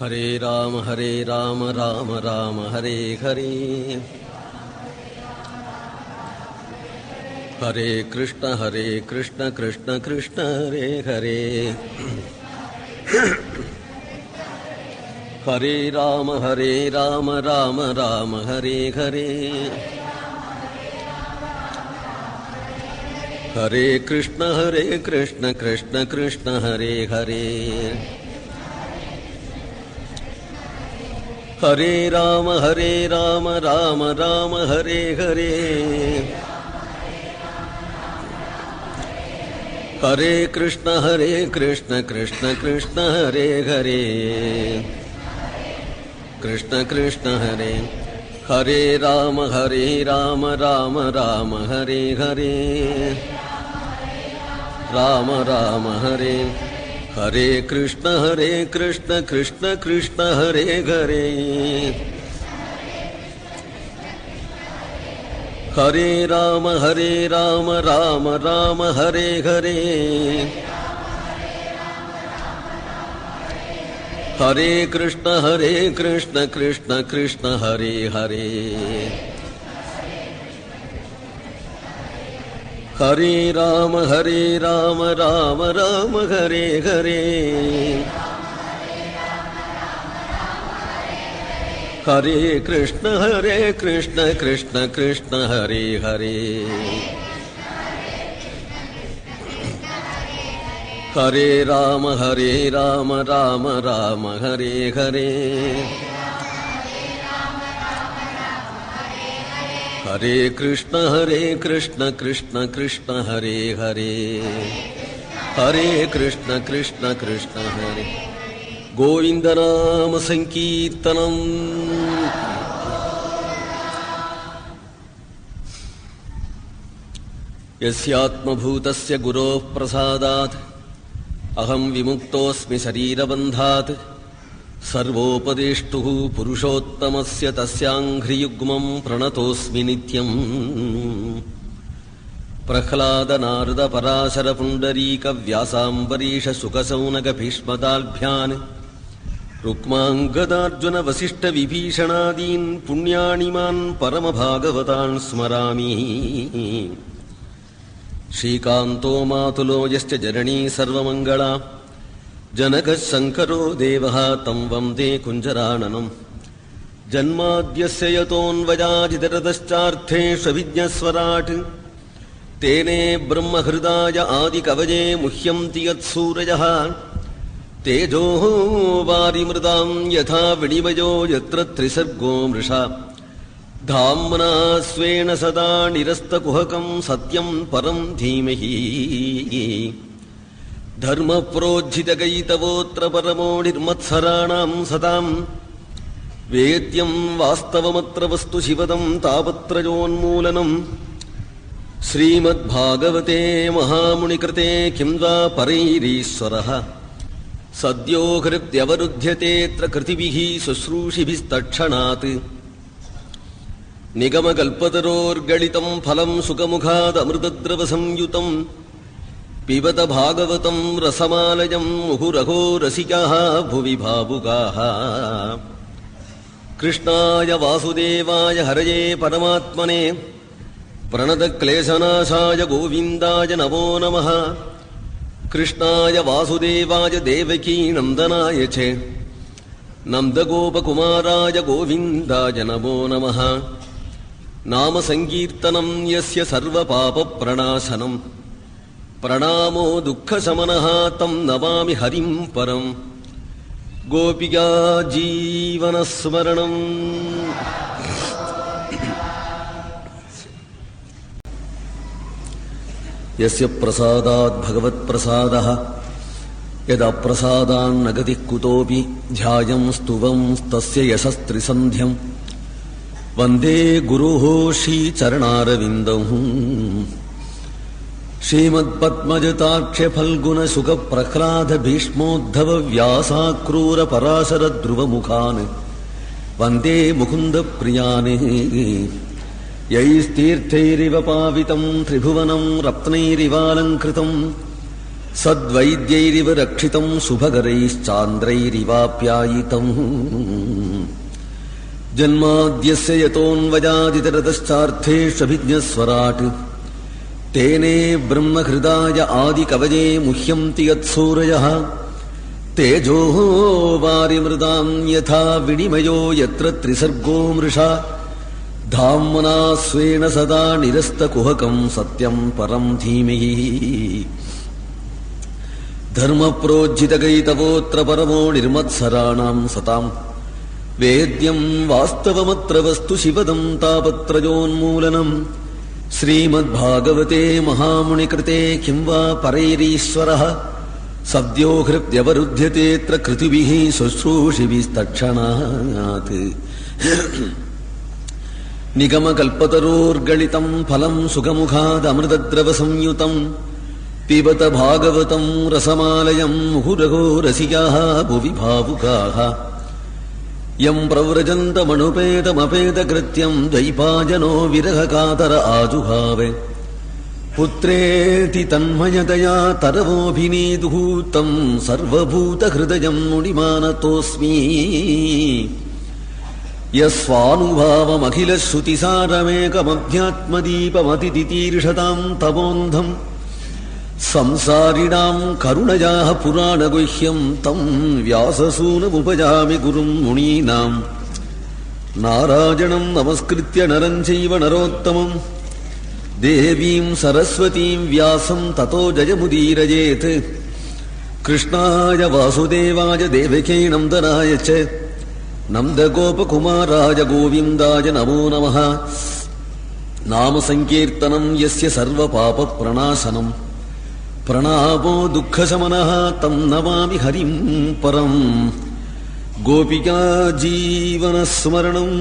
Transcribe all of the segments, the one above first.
ஹரே ராம ராம ராம ஹரே ஹரே. ஹரே கிருஷ்ண கிருஷ்ண கிருஷ்ண ஹரே ஹரே. ஹரே ராம ராம ராம ஹரே ஹரே. ஹரே கிருஷ்ண கிருஷ்ண கிருஷ்ண ஹரே ஹரே. ஹரே ராம ராம ராம ஹரே ஹரே. ஹரே கிருஷ்ண கிருஷ்ண கிருஷ்ண ஹரே ஹரே. கிருஷ்ண கிருஷ்ண ஹரே. ஹரே ராம ராம ராம ஹரே ஹரே. ராம ராம ஹரே. ஹரே கிருஷ்ண கிருஷ்ண கிருஷ்ண ஹரே ஹரே. ஹரே ராம ராம ராம ஹரே ஹரே. ஹரே கிருஷ்ண கிருஷ்ண கிருஷ்ண ஹரே ஹரே. ஹரே ராம ராம ராம ஹரே ஹரே. ஹரே கிருஷ்ண கிருஷ்ண கிருஷ்ண ஹரே ஹரே. ஹரே ராம ராம ராம ஹரே ஹரே. ஹரே கிருஷ்ண கிருஷ்ண கிருஷ்ண ஹரே ஹரே. ஹரே கிருஷ்ண கிருஷ்ண ஹரே. கோவிந்த நாம சங்கீர்த்தனம். யஸ்யாத்மபூதஸ்ய குரோः பிரசாதாத் அஹம் விமுக்தோஸ்மி சரீரபந்தாத். சர்வோபதேஷ்டுः புருஷோத்தமஸ்ய தஸ்யாங்க்ரியுக்மம் பிரணதோஸ்மி நித்யம். பிரஹ்லாத நாரத பராசர புண்டரீக வியாசாம்பரீஷ சுகசௌனக பீஷ்மதால்பியான் ருக்மாங்கதார்ஜுன வசிஷ்ட விபீஷணாதீன் புண்ணியானிமான் பரமபாகவதான் ஸ்மராமி. ஸ்ரீகாந்தோ மாதுலோ யஸ்ய ஜனனீ சர்வமங்களா ஜனகः சங்கரோ தேவः தம் வந்தே குஞ்சரானனம். ஜன்மாத்யஸ்ய யதோன்வயாதிதரதश्चार्थेष्वभिज्ञस्वराट् तेने ब्रह्महृदाय आदिकवये मुह्यन्ति यत्सूरयः. तेजो वारिमृदां यथा विनिमयो यत्र त्रिसर्गो मृषा. धाम्ना स्वेन सदा निरस्तकुहकं सत्यं परं धीमहि. धर्मप्रोज्झितगैतवोऽत्र परमो निर्मत्सराणां सतां. वेद्यं वास्तवमत्र वस्तु शिवदं तापत्रयोन्मूलनम्. श्रीमद्भागवते महामुनिकृते किं वा परैरीश्वरः. सद्यो हृद्यवरुध्यतेऽत्र कृतिभिः शुश्रूषिभिस्तत्क्षणात्. निगमकल्पतरोर्गलितं फलं सुखमुखादमृतद्रवसंयुतं. पिबत भागवतं रसमालयं मुहुरहो रसिकाः भुवि भावुकाः. कृष्णाय वासुदेवाय हरये परमात्मने प्रणतक्लेशनाशाय गोविन्दाय नमो नमः. कृष्णाय वासुदेवाय देवकी नन्दनाय च नन्दगोपकुमाराय गोविन्दाय नमो नमः. नाम संकीर्तनं यस्य सर्वपापप्रणाशनं प्रणामो दुःखशमनः तं नमामि हरिं परं. गोपिका जीवनस्मरणम्. यस्य प्रसादात् भगवत्प्रसादः यदप्रसादान्न गतिः कुतोऽपि ध्यायं स्तुवं तस्य यशस्त्रिसन्ध्यं. वन्दे गुरुः श्रीचरणारविन्दं. श्रीमद्पद्मजताक्षफल्गुनसुखप्रह्लादभीष्मोद्धवव्यासाक्रूरपराशरध्रुवमुखान् वन्दे मुकुन्दप्रियान्. यैस्तीर्थैरिव पावितं त्रिभुवनं रत्नैरिवालङ्कृतं. சத்வைத்யைரிவ ரக்ஷிதம் சுபகரைச்சாந்திரைரிவாப்யாயிதம் ஜன்மாத்யஸ்ய யதோன்வயாதிதரதச்சார்த்தேஷ்வபிஜ்ஞஸ்வராட் தேனே பிரம்மஹிருதாய ஆதிகவயே முஹ்யந்தி யத்சூரயः தேஜோ வாரிமிருதாம் யதா விநிமயோ யத்ர த்ரிசர்கோ மிருஷா தாம்னா ஸ்வேன சதா நிரஸ்தகுஹகம் சத்யம் பரம் தீமஹி தர்மப்ரோஜ்ஜிதகைதவோத்ர பரமோ நிர்மத்சராணாம் சதாம் வேத்யம் வாஸ்தவமத்ர வஸ்து சிவதம் தாபத்ரயோன்மூலனம் ஸ்ரீமத்பாகவதே மகாமுனிகிருதே கிம் வா பரைரீஸ்வரः சத்யோ ஹிருத்யவருத்யதேத்ர கிருதிபிः சுஸ்ரூஷிபிஸ்தட்சணாத் நிகமகல்பதரோர்கலிதம் ஃபலம் சுகமுகாதமிர்தத்ரவ சம்யுதம் பிபத பாகவதம் ரசமாலயம் முகுரகோ ரசிகாः புவி பாவுகாः யம் பிரவ்ரஜந்தமனுபேதமபேதகிருத்யம் த்வைபாஜனோ விரஹகாதர ஆஜுஹாவே புத்ரேதி தன்மயதயா தரவோபிநீதுः தம் சர்வபூதஹிருதயம் முனிமானதோஸ்மி யஸ்வானுபாவமகிலஸ்ருதிசாரமேகமத்யாத்மதீபமதிதிதீர்ஷதாம் தவோந்தம் சம்சாரிணாம் கருணயாः புராணகுஹ்யம் தம் வியாசசூனமுபயாமி குரும் முனீனாம் நாராயணம் நமஸ்கிருத்ய நரம் சைவ நரோத்தமம் தேவீம் சரஸ்வதீம் வியாசம் ததோ ஜயமுதீரயேத் கிருஷ்ணாய வாசுதேவாய தேவகே நந்தனாய ச நந்தகோபகுமாராய கோவிந்தாய நமோ நமः நாம சங்கீர்த்தனம் யஸ்ய சர்வ பாப பிரணாசனம் பிரணாபோ துக்கசமனः தம் நமாமி ஹரிம் பரம் கோபிகா ஜீவனஸ்மரணம்.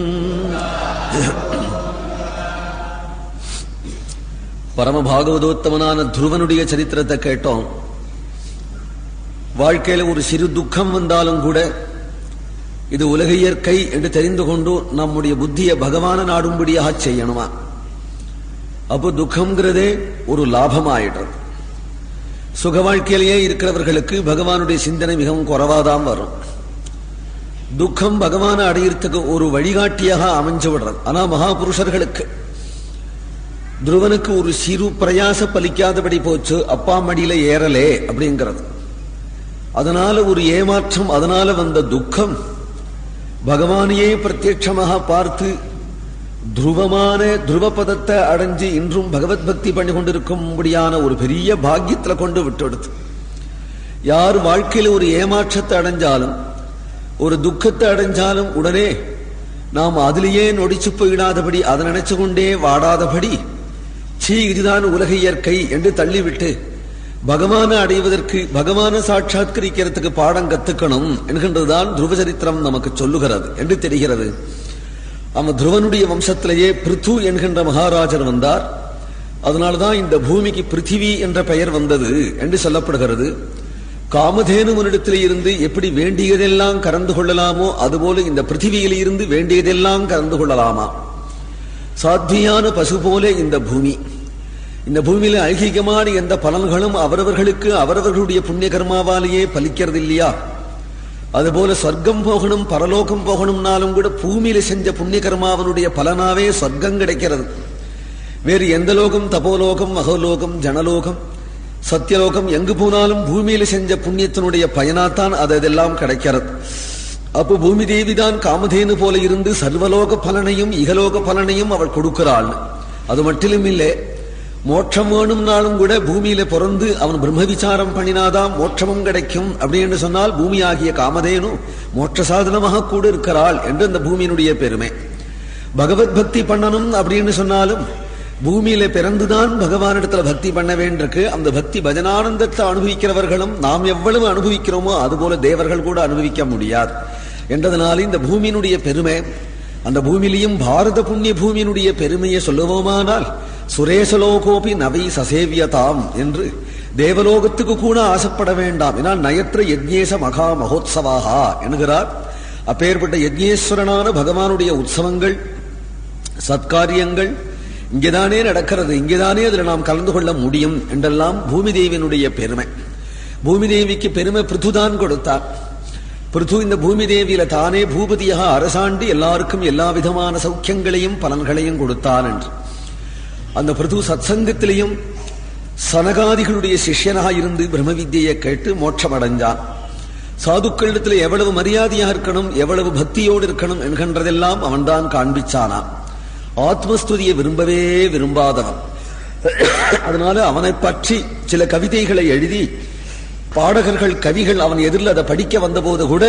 பரமபாகவதோத்தமனான துருவனுடைய சரித்திரத்தை கேட்டோம். வாழ்க்கையில ஒரு சிறு துக்கம் வந்தாலும் கூட இது உலக இயற்கை என்று தெரிந்து கொண்டு நம்முடைய புத்தியை பகவான நாடும்படியாக செய்யணுமா? அப்போ துக்கம்ங்கிறதே ஒரு லாபமாயிடுறது. சுக வாழ்க்கையிலேயே இருக்கிறவர்களுக்கு பகவானுடைய சிந்தனை மிகவும் குறைவாதான் வரும். துக்கம் பகவான அடையிறதுக்கு ஒரு வழிகாட்டியாக அமைஞ்சு விடுறது. ஆனா மகாபுருஷர்களுக்கு துருவனுக்கு ஒரு சிறு பிரயாச பலிக்காதபடி போச்சு, அப்பா மடியில ஏறலே அப்படிங்கிறது. அதனால ஒரு ஏமாற்றம், அதனால வந்த துக்கம் பகவானையே பிரத்யட்சமாக பார்த்து துருவமான துருவபதத்தை அடைஞ்சு இன்றும் பகவத் பக்தி பண்ணி கொண்டிருக்கும்படியான ஒரு பெரிய பாக்கியத்துல கொண்டு விட்டுடுது. யார் வாழ்க்கையில ஒரு ஏமாற்றத்தை அடைஞ்சாலும் ஒரு துக்கத்தை அடைஞ்சாலும் உடனே நாம் அதிலேயே நொடிச்சு போயிடாதபடி, அதை நினைச்சு கொண்டே வாடாதபடி, இதுதான் உலக இயற்கை என்று தள்ளிவிட்டு பகவானை அடைவதற்கு, பகவான சாட்சாத்கரிக்கிறதுக்கு பாடம் கத்துக்கணும் என்கின்றதுதான் துருவ சரித்திரம் நமக்கு சொல்லுகிறது என்று தெரிகிறது. அவன் துருவனுடைய வம்சத்திலேயே பிருத்து என்கின்ற மகாராஜர் வந்தார். அதனால்தான் இந்த பூமிக்கு பிருத்திவி என்ற பெயர் வந்தது என்று சொல்லப்படுகிறது. காமதேனு முன்னிடத்திலே இருந்து எப்படி வேண்டியதெல்லாம் கறந்து கொள்ளலாமோ அதுபோல இந்த பிருத்திவியில இருந்து வேண்டியதெல்லாம் கறந்து கொள்ளலாமா? சாத்தியான பசு போல இந்த பூமி. இந்த பூமியில ஐகிகமான எந்த பலன்களும் அவரவர்களுக்கு அவரவர்களுடைய புண்ணிய கர்மாவாலேயே பலிக்கிறது இல்லையா? அதுபோல சொர்க்கம் போகணும், பரலோகம் போகணும்னாலும் கூட பூமியில செஞ்ச புண்ணிய கர்மாவனுடைய பலனாவே சொர்க்கம் கிடைக்கிறது. வேறு எந்த லோகம், தபோலோகம், மகோலோகம், ஜனலோகம், சத்தியலோகம் எங்கு போனாலும் பூமியில செஞ்ச புண்ணியத்தினுடைய பயனாத்தான் அதெல்லாம் கிடைக்கிறது. அப்போ பூமி தேவிதான் காமதேனு போல இருந்து சர்வலோக பலனையும் இகலோக பலனையும் அவள் கொடுக்கிறாள். அது மட்டும் இல்லை, மோட்சம் வேணும்னாலும் கூட பூமியில பிறந்து அவன் பிரம்ம விசாரம் பண்ணினாதான் மோட்சமும் கிடைக்கும் அப்படின்னு சொன்னால் பூமி ஆகிய காமதேனு மோட்ச சாதனமாக கூட இருக்கிறாள் என்று அந்த பூமியினுடைய பெருமை. பகவத் பக்தி பண்ணணும் அப்படின்னு சொன்னாலும் பூமியில பிறந்துதான் பகவானிடத்துல பக்தி பண்ண வேண்டியிருக்கு. அந்த பக்தி பஜனானந்தத்தை அனுபவிக்கிறவர்களும் நாம் எவ்வளவு அனுபவிக்கிறோமோ அதுபோல தேவர்கள் கூட அனுபவிக்க முடியாது என்றதுனால இந்த பூமியினுடைய பெருமை, அந்த பூமியிலையும் பாரத புண்ணிய பூமியினுடைய பெருமையை சொல்லுவோமானால் சுரேசலோகோபி நவை சசேவியதாம் என்று தேவலோகத்துக்கு கூட ஆசைப்பட வேண்டாம். ஏன்னா நயத்திர யஜ்ஞேச மகா மகோத்சவாகா என்கிறார். அப்பேற்பட்ட யஜ்ஞேஸ்வரனான பகவானுடைய உற்சவங்கள், சத்காரியங்கள் இங்கேதானே நடக்கிறது, இங்கேதானே அதில் நாம் கலந்து கொள்ள முடியும் என்றெல்லாம் பூமி தேவியினுடைய பெருமை. பூமி தேவிக்கு பெருமை பிருதுதான் கொடுத்தார். பிருது இந்த பூமி தேவியில தானே பூபதியாக அரசாண்டு எல்லாருக்கும் எல்லா விதமான சௌக்கியங்களையும் பலன்களையும் கொடுத்தார் என்று. அந்த பிருது சத்சங்கத்திலையும் சனகாதிகளுடைய சிஷ்யனாக இருந்து பிரம்ம வித்தியை கேட்டு மோட்சம் அடைஞ்சான். சாதுக்களிடத்தில் எவ்வளவு மரியாதையா இருக்கணும், எவ்வளவு பக்தியோடு இருக்கணும் என்கின்றதெல்லாம் அவன்தான் காண்பிச்சானான். ஆத்மஸ்துதியை விரும்பவே விரும்பாதவன். அதனால அவனை பற்றி சில கவிதைகளை எழுதி பாடகர்கள் கவிகள் அவன் எதிரில் அதை படிக்க வந்தபோது கூட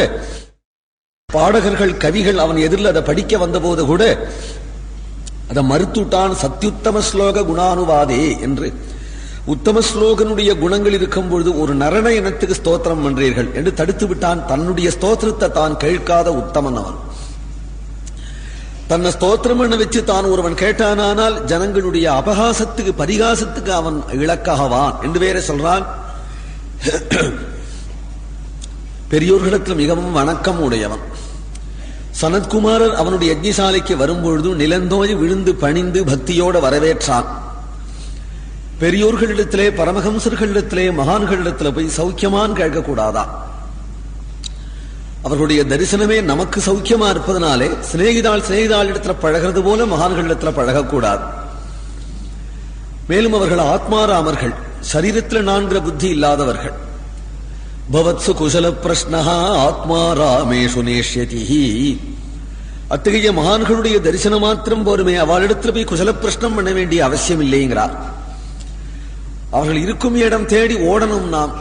அதை மறுத்துட்டான். சத்யுத்தம ஸ்லோக குணானுவாதே என்று. உத்தம ஸ்லோகனுடைய குணங்கள் இருக்கும் பொழுது ஒரு நரண இனத்துக்கு ஸ்தோத்திரம் பண்றீர்கள் என்று தடுத்து விட்டான். தன்னுடைய ஸ்தோத்திரத்தை தான் கேட்காத உத்தமன் அவன். தன்னை ஸ்தோத்திரம் பண்ண வச்சு தான் ஒருவன் கேட்டானால் ஜனங்களுடைய அபகாசத்துக்கு பரிகாசத்துக்கு அவன் இலக்காகவான் என்று வேற சொல்றான். பெரியோர்களிடத்தில் மிகவும் வணக்கம் உடையவன். சனத்குமாரர் அவனுடைய யஜ்ஞசாலைக்கு வரும்பொழுது நிலந்தோய் விழுந்து பணிந்து பக்தியோடு வரவேற்றான். பெரியோர்களிடத்திலே பரமஹம்சர்களிடத்திலே மகான்களிடத்தில் போய் சௌக்கியமான் கேட்கக்கூடாதா? அவர்களுடைய தரிசனமே நமக்கு சௌக்கியமா இருப்பதனாலே சிநேகிதாள் இடத்துல பழகிறது போல மகான்களிடத்துல பழகக்கூடாது. மேலும் அவர்கள் ஆத்மாராமர்கள், சரீரத்தில் நான்கிற புத்தி இல்லாதவர்கள். பவத்சு குசல பிரஷ்னஹா ஆத்மாராமேஷு நேஷ்யதி. அத்தகைய மகான்களுடைய தரிசனம் மாத்திரம் போருமே, அவளிடத்தில் போய் குசல பிரஷ்னம் பண்ண வேண்டிய அவசியம் இல்லைங்கிறார். அவர்கள் இருக்கும் இடம் தேடி ஓடணும். நாம்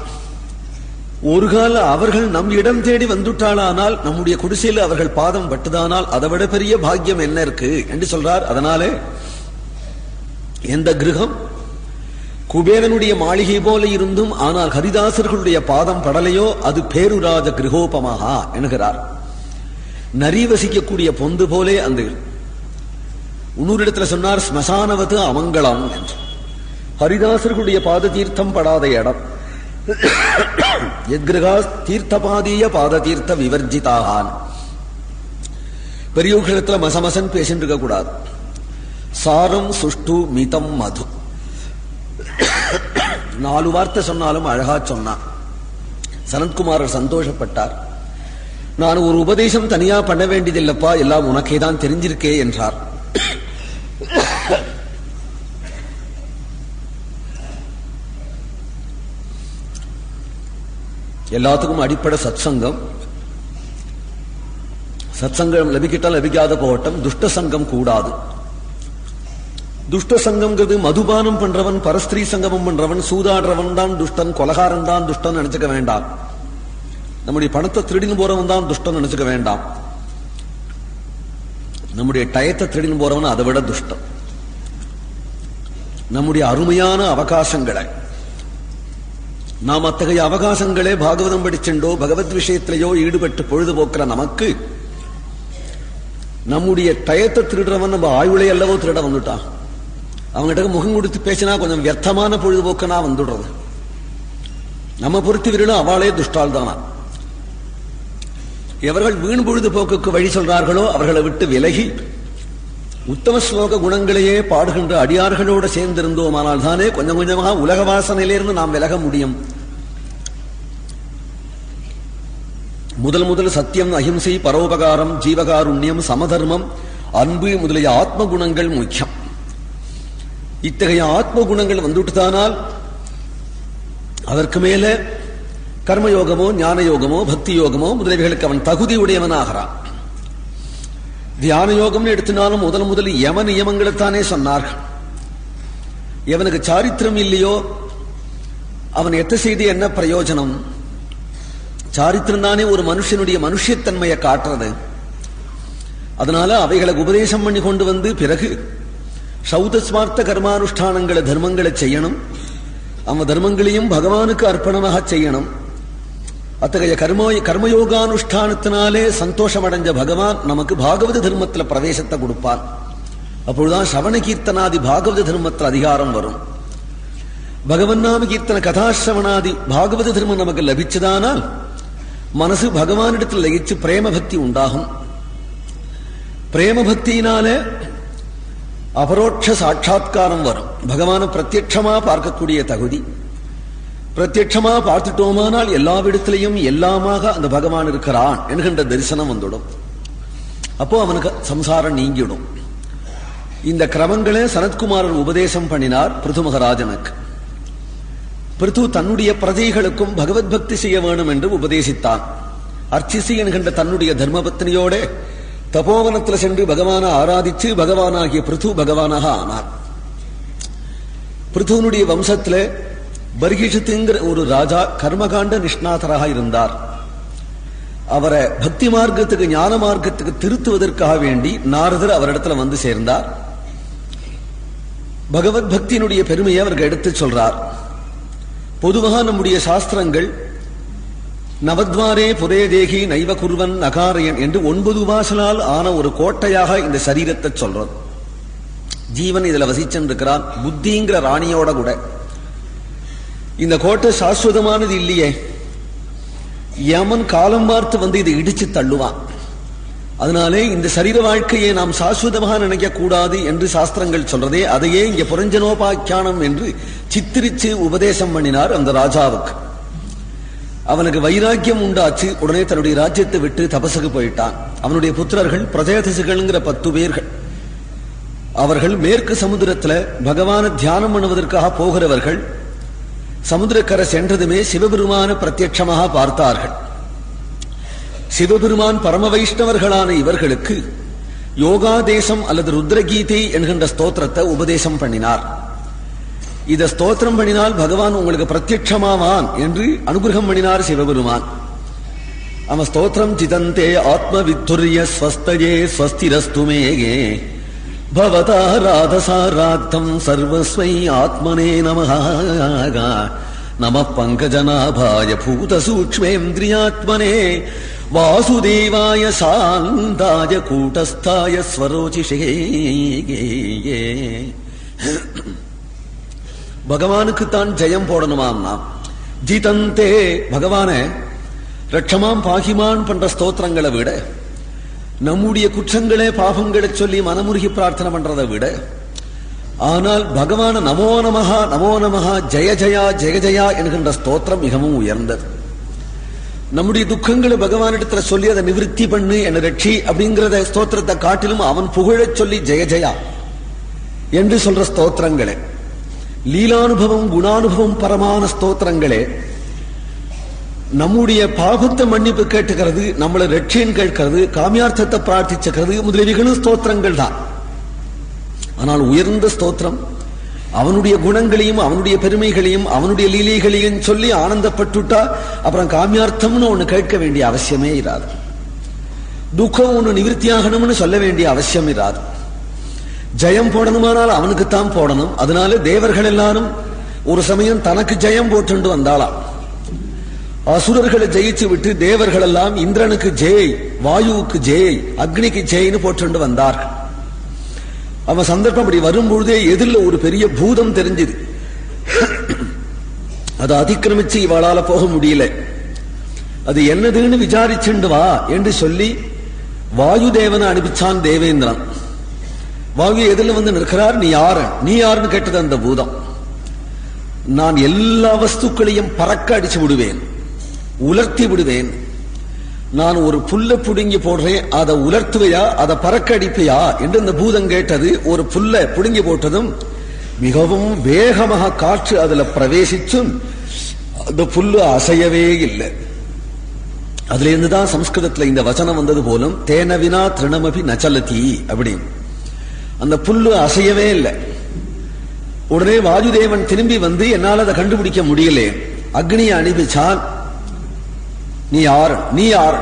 ஒரு கால அவர்கள் நம் இடம் தேடி வந்துட்டாளானால், நம்முடைய குடிசையில் அவர்கள் பாதம் பட்டுதானால் அதை விட பெரிய பாக்கியம் என்ன இருக்கு என்று சொல்றார். அதனாலே எந்த கிரகம் குபேரனுடைய மாளிகை போல இருந்தும் ஆனால் ஹரிதாசர்களுடைய பாதம் படலையோ அது பேருராஜ கிரகோபமாக என்கிறார். நரி வசிக்கக்கூடிய பொந்து போலே அந்த. இன்னொரு இடத்துல சொன்னார் ஸ்மசானவது அமங்கலம் என்று. ஹரிதாசர்களுடைய பாத தீர்த்தம் படாத இடம். எத்கிரகா தீர்த்தபாதீய பாத தீர்த்த விவர்ஜிதாகான். பெரியோர்களிடத்துல மசமசன் பேசிட்டு இருக்க கூடாது. சாரம் சுஷ்டு மிதம் மது. 4 வார்த்தை சொன்னாலும் அழகா சொன்னான். சனத்குமாரர் சந்தோஷப்பட்டார். நான் ஒரு உபதேசம் தனியா பண்ண வேண்டியதில்லப்பா, எல்லாம் உனக்கே தான் தெரிஞ்சிருக்கே என்றார். எல்லாத்துக்கும் அடிப்படை சத்சங்கம். சத்சங்கம் லபிக்கிட்டால் லபிக்காத போகட்டும், துஷ்ட சங்கம் கூடாது. துஷ்ட சங்கம்ங்கிறது மதுபானம் பண்றவன், பரஸ்திரீ சங்கமம் பண்றவன், சூதாடுறவன் தான் துஷ்டன், கொலகாரன் தான் துஷ்டன் நினைச்சுக்க வேண்டாம். நம்முடைய பணத்தை திருடின்னு போறவன் தான் துஷ்டன் நினைச்சுக்க வேண்டாம். நம்முடைய டயத்தை திருடின்னு போறவன் அதை விட துஷ்டம். நம்முடைய அருமையான அவகாசங்களை, நாம் அத்தகைய அவகாசங்களே பாகவதம் படிச்செண்டோ பகவத் விஷயத்திலேயோ ஈடுபட்டு பொழுதுபோக்குற நமக்கு நம்முடைய டயத்தை திருடுறவன் நம்ம ஆயுளை அல்லவோ திருட வந்துட்டான். அவங்ககிட்ட முகம் கொடுத்து பேசினா கொஞ்சம் வியர்த்தமான பொழுதுபோக்கனா வந்துடுறது. நம்ம பொறுத்து விரலும் அவளே துஷ்டால் தானா. எவர்கள் வீண் பொழுதுபோக்குக்கு வழி சொல்றார்களோ அவர்களை விட்டு விலகி உத்தம ஸ்லோக குணங்களையே பாடுகின்ற அடியார்களோடு சேர்ந்திருந்தோமானால் தானே கொஞ்சம் கொஞ்சமாக உலக வாசனையிலிருந்து நாம் விலக முடியும். முதல் சத்தியம், அஹிம்சை, பரோபகாரம், ஜீவகாருண்யம், சமதர்மம், அன்பு முதலிய ஆத்ம குணங்கள் முக்கியம். இத்தகைய ஆத்ம குணங்கள் வந்துட்டுதானால் அதற்கு மேல கர்மயோகமோ ஞான யோகமோ பக்தி யோகமோ முதலியவைகளுக்கு அவன் தகுதி உடையவனாகிறான். தியான யோகம்னு எடுத்தினாலும் முதல் யம நியமங்களைத்தானே சொன்னார்கள். எவனுக்கு சாரித்திரம் இல்லையோ அவன் எத்த செய்து என்ன பிரயோஜனம்? சாரித்திரம் தானே ஒரு மனுஷனுடைய மனுஷத்தன்மையை காட்டுறது. அதனால அவைகளை உபதேசம் பண்ணி கொண்டு வந்து பிறகு சௌதஸ்மார்த்த கர்மானுஷ்டானங்களை தர்மங்களை செய்யணும். அவன் தர்மங்களையும் பகவானுக்கு அர்ப்பணமாக செய்யணும். அத்தகைய கர்மயோகானுஷ்டானத்தினாலே சந்தோஷம் அடைஞ்ச பகவான் நமக்கு பாகவத தர்மத்துல பிரவேசத்தை கொடுப்பான். அப்பொழுதுதான் சவண கீர்த்தனாதி பாகவத தர்மத்தில் அதிகாரம் வரும். பகவன் நாம கீர்த்தன கதாசிரவணாதி பாகவத தர்மம் நமக்கு லபிச்சதானால் மனசு பகவானிடத்தில் லயிச்சு பிரேம பக்தி உண்டாகும். பிரேம பக்தியினாலே அபரோட்ச சாட்சா்காரம் வரும். பகவான பிரத்யட்சமா பார்க்கக்கூடிய தகுதி. பிரத்யட்சமா பார்த்துட்டோமானால் எல்லாவிடத்திலையும் எல்லாமாக அந்த பகவான் இருக்கிறான் என்கின்ற தரிசனம் வந்துடும். அப்போ அவனுக்கு சம்சாரம் நீங்கிடும். இந்த கிரமங்களே சனத்குமாரர் உபதேசம் பண்ணினார் பிருது மகாராஜனுக்கு. பிருது தன்னுடைய பிரஜைகளுக்கும் பகவத் பக்தி செய்ய வேண்டும் என்று உபதேசித்தான். அர்ச்சிசி என்கின்ற தன்னுடைய தர்மபத்னியோட தபோவனத்தில் சென்று பகவானை ஆராதித்து பகவானாகிய பிருது பகவானாக ஆனார். பிருதுனுடைய வம்சத்தில் பர்கிஷத்துங்கிற ஒரு ராஜா கர்மகாண்ட நிஷ்ணாதராக இருந்தார். அவரை பக்தி மார்க்கத்துக்கு ஞான மார்க்கத்துக்கு திருத்துவதற்காக வேண்டி நாரதர் அவரிடத்துல வந்து சேர்ந்தார். பகவத் பக்தியினுடைய பெருமையை அவருக்கு எடுத்து சொல்றார். பொதுவாக நம்முடைய சாஸ்திரங்கள் நவத்வாரே புரே தேகி நைவ குர்வன் நகாரயன் என்று 9 வாசலால் ஆன ஒரு கோட்டையாக இந்த சரீரத்தை சொல்றது. ஜீவன் இதுல வசிச்சிருக்கிறான் புத்திங்கிற ராணியோட கூட. இந்த கோட்டை சாஸ்வதமானது இல்லையே, யமன் காலம் பார்த்து வந்து இதை இடிச்சு தள்ளுவான். அதனாலே இந்த சரீர வாழ்க்கையை நாம் சாஸ்வதமாக நினைக்க கூடாது என்று சாஸ்திரங்கள் சொல்றதே, அதையே இங்க புரஞ்சனோபாக்கியானம் என்று சித்திரிச்சு உபதேசம் பண்ணினார் அந்த ராஜாவுக்கு. அவனுக்கு வைராக்கியம் உண்டாச்சு. உடனே தன்னுடைய ராஜ்யத்தை விட்டு தபசுக்கு போயிட்டான். அவனுடைய புத்திரர்கள் பிரஜேதசுகள்ங்கிற 10 பேர்கள். அவர்கள் மேற்கு சமுத்திரத்துல பகவான தியானம் பண்ணுவதற்காக போகிறவர்கள். சமுத்திரக்கரை சென்றதுமே சிவபெருமான பிரத்யட்சமாக பார்த்தார்கள். சிவபெருமான் பரம வைஷ்ணவர்களான இவர்களுக்கு யோகாதேசம் அல்லது ருத்ரகீதை என்கின்ற ஸ்தோத்திரத்தை உபதேசம் பண்ணினார். இத ஸ்தோத்திரம் பண்ணினால் பகவான் உங்களுக்கு பிரத்யட்சமாவான் என்று அனுகிரகம் பண்ணினார் சிவபெருமான். அவன் ஸ்தோத்திரம் ஜிதந்தே ஆத்ம வித்துரிய ஸ்வஸ்தயே ஸ்வஸ்திரஸ்துமேகே பவதா ராதசாராத்தம் சர்வஸ்வை ஆத்மனே நமஹ நம பங்கஜநாபாய பூத சூக்ஷ்மேந்திரியாத்மனே வாசுதேவாய சாந்தாய கூட்டஸ்தாய ஸ்வரோசிஷே. பகவானுக்குத்தான் ஜெயம் போடணுமாம்னா ஜிதந்தே பகவான ரட்சமாம் பாகிமான் பண்ற ஸ்தோத்திரங்களை விட, நம்முடைய குற்றங்களே பாபங்களை சொல்லி மனமுருகி பிரார்த்தனை பண்றதை விட, ஆனால் பகவான நமோ நமஹா நமோ நமஹா ஜெய ஜயா ஜெய ஜயா என்கின்ற ஸ்தோத்திரம் மிகவும் உயர்ந்தது. நம்முடைய துக்கங்களை பகவானிடத்துல சொல்லி அதை நிவர்த்தி பண்ணு என ரட்சி அப்படிங்கிறத ஸ்தோத்திரத்தை காட்டிலும் அவன் புகழச் சொல்லி ஜெய ஜயா என்று சொல்ற ஸ்தோத்திரங்களே, லீலானுபவம் குணானுபவம் பரமான ஸ்தோத்திரங்களே, நம்முடைய பாபத்தை மன்னிப்பு கேட்டுக்கிறது, நம்மளை ரட்சியன் கேட்கிறது, காமியார்த்தத்தை பிரார்த்திச்சுக்கிறது முதலியவைகளும் ஸ்தோத்திரங்கள் தான். ஆனால் உயர்ந்த ஸ்தோத்திரம் அவனுடைய குணங்களையும் அவனுடைய பெருமைகளையும் அவனுடைய லீலைகளையும் சொல்லி ஆனந்தப்பட்டுட்டா அப்புறம் காமியார்த்தம்னு ஒண்ணு கேட்க வேண்டிய அவசியமே இராது. துக்கம் ஒண்ணு நிவர்த்தியாகணும்னு சொல்ல வேண்டிய அவசியம் இராது. ஜெயம் போடணுமானால் அவனுக்குத்தான் போடணும். அதனால தேவர்கள் எல்லாரும் ஒரு சமயம் தனக்கு ஜெயம் போட்டு வந்தாளாம். அசுரர்களை ஜெயிச்சு விட்டு தேவர்கள் எல்லாம் இந்திரனுக்கு ஜெய், வாயுவுக்கு ஜெய், அக்னிக்கு ஜெய்னு போட்டு வந்தார்கள். அவன் சந்தர்ப்பம் அப்படி வரும்பொழுதே எதிரில் ஒரு பெரிய பூதம் தெரிஞ்சது. அதை அதிக்கிரமிச்சு இவளால போக முடியல. அது என்னதுன்னு விசாரிச்சுண்டு வா என்று சொல்லி வாயு தேவனை அனுப்பிச்சான் தேவேந்திரன். வாயு எதிரில் வந்து நிற்கிறார். நீ யாருன்னு கேட்டது அந்த பூதம். நான் எல்லா வஸ்துக்களையும் பறக்க அடிச்சு விடுவேன், உலர்த்தி விடுவேன். நான் ஒரு புல்ல புடுங்கி போடுறேன், அதை உலர்த்துவையா அதை பறக்க அடிப்பையா என்று இந்த பூதம் கேட்டது. ஒரு புல்ல புடுங்கி போட்டதும் மிகவும் வேகமாக காற்று அதுல பிரவேசிச்சும் அந்த புல்லு அசையவே இல்லை. அதுல இருந்துதான் சம்ஸ்கிருதத்துல இந்த வசனம் வந்தது போலும் தேனவினா திருணமபி நச்சலதி அப்படின்னு. அந்த புல்லு அசையவே இல்லை. உடனே வாயுதேவன் திரும்பி வந்து என்னால் அதை கண்டுபிடிக்க முடியல. அக்னியை அனுப்பிச்சான். நீ யார்?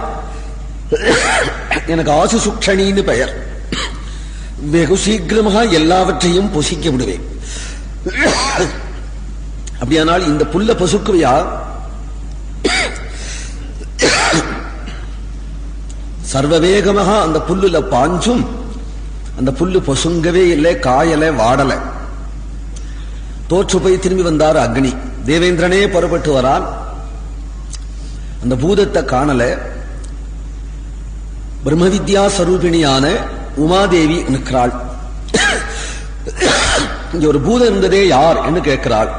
எனக்கு ஆசு சுக்ஷணின்னு பெயர். வெகு சீக்கிரமாக எல்லாவற்றையும் பொசிக்க விடுவேன். அப்படியானால் இந்த புல்ல பொசுக்குவையா? சர்வவேகமாக அந்த புல்லுல பாஞ்சும் அந்த புல்லு பொசுங்கவே இல்லை, காயல, வாடல. தோற்று போய் திரும்பி வந்தார் அக்னி. தேவேந்திரனே புறப்பட்டு வரான். அந்த பூதத்தை காணல. பிரம்ம வித்யா ஸ்வரூபிணியான உமாதேவி நிற்கிறாள். இங்க ஒரு பூதம் இருந்ததே யார் என்று கேட்கிறாள்.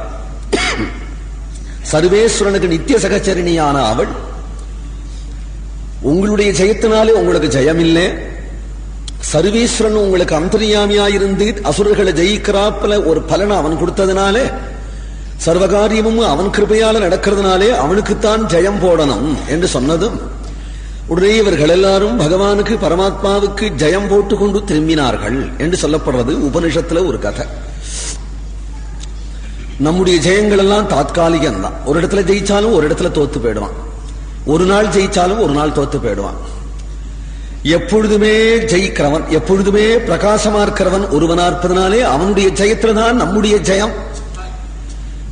சர்வேஸ்வரனுக்கு நித்திய சகச்சரிணியான அவள், உங்களுடைய ஜெயத்தினாலே உங்களுக்கு ஜெயம் இல்லை, சர்வேஸ்வரன் உங்களுக்கு அந்தர்யாமியாயிருந்து அசுரர்களை ஜெயிக்கிறாப்புல ஒரு பலனை அவன் கொடுத்ததுனாலே, சர்வகாரியமும் அவன் கிருபையால நடக்கிறதுனாலே அவனுக்குத்தான் ஜெயம் போடணும் என்று சொன்னதும் உடனே இவர்கள் எல்லாரும் பகவானுக்கு பரமாத்மாவுக்கு ஜெயம் போட்டுக் கொண்டு திரும்பினார்கள் என்று சொல்லப்படுறது உபனிஷத்துல ஒரு கதை. நம்முடைய ஜெயங்கள் எல்லாம் தாத்காலிகம் தான். ஒரு இடத்துல ஜெயிச்சாலும் ஒரு இடத்துல தோத்து போயிடுவான், ஒரு நாள் ஜெயிச்சாலும் ஒரு நாள் தோத்து போயிடுவான். எப்பொழுதுமே ஜெயிக்கிறவன், எப்பொழுதுமே பிரகாசமா இருக்கிறவன் ஒருவனா இருப்பதனாலே அவனுடைய ஜெயத்துலதான் நம்முடைய ஜெயம்.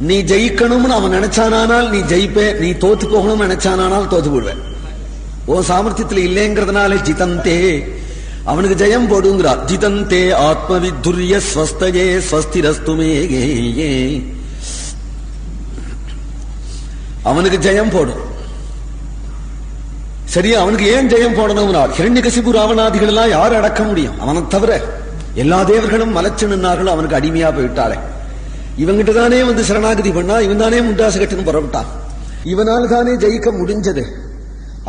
நீ ஜெயிக்கணும்னு அவன் நினைச்சானால் நீ ஜெயிப்பே, நீ தோத்து போகணும்னு நினைச்சானால் தோத்து போடுவேன். ஓ சாமர்த்தியத்தில் இல்லைங்கிறதுனால ஜிதந்தே அவனுக்கு ஜெயம் போடுங்கிறார். ஜிதந்தே ஆத்மவித்துரிய ஸ்வஸ்தயே ஸ்வஸ்திரஸ்துமே, அவனுக்கு ஜெயம் போடும். சரி, அவனுக்கு ஏன் ஜெயம் போடணும்னார்? ஹிரண்யகசிபு ராவணாதிகள் எல்லாம் யார் அடக்க முடியும்? அவனை தவிர எல்லா தேவர்களும் மலைச்சு நின்னார்கள், அவனுக்கு அடிமையா போயிட்டாளே. இவங்கிட்ட தானே வந்து சரணாகதி பண்ணா, இவன் தானே முண்டாசு கட்டுன்னு புறப்பட்டான், இவனால் தானே ஜெயிக்க முடிஞ்சது.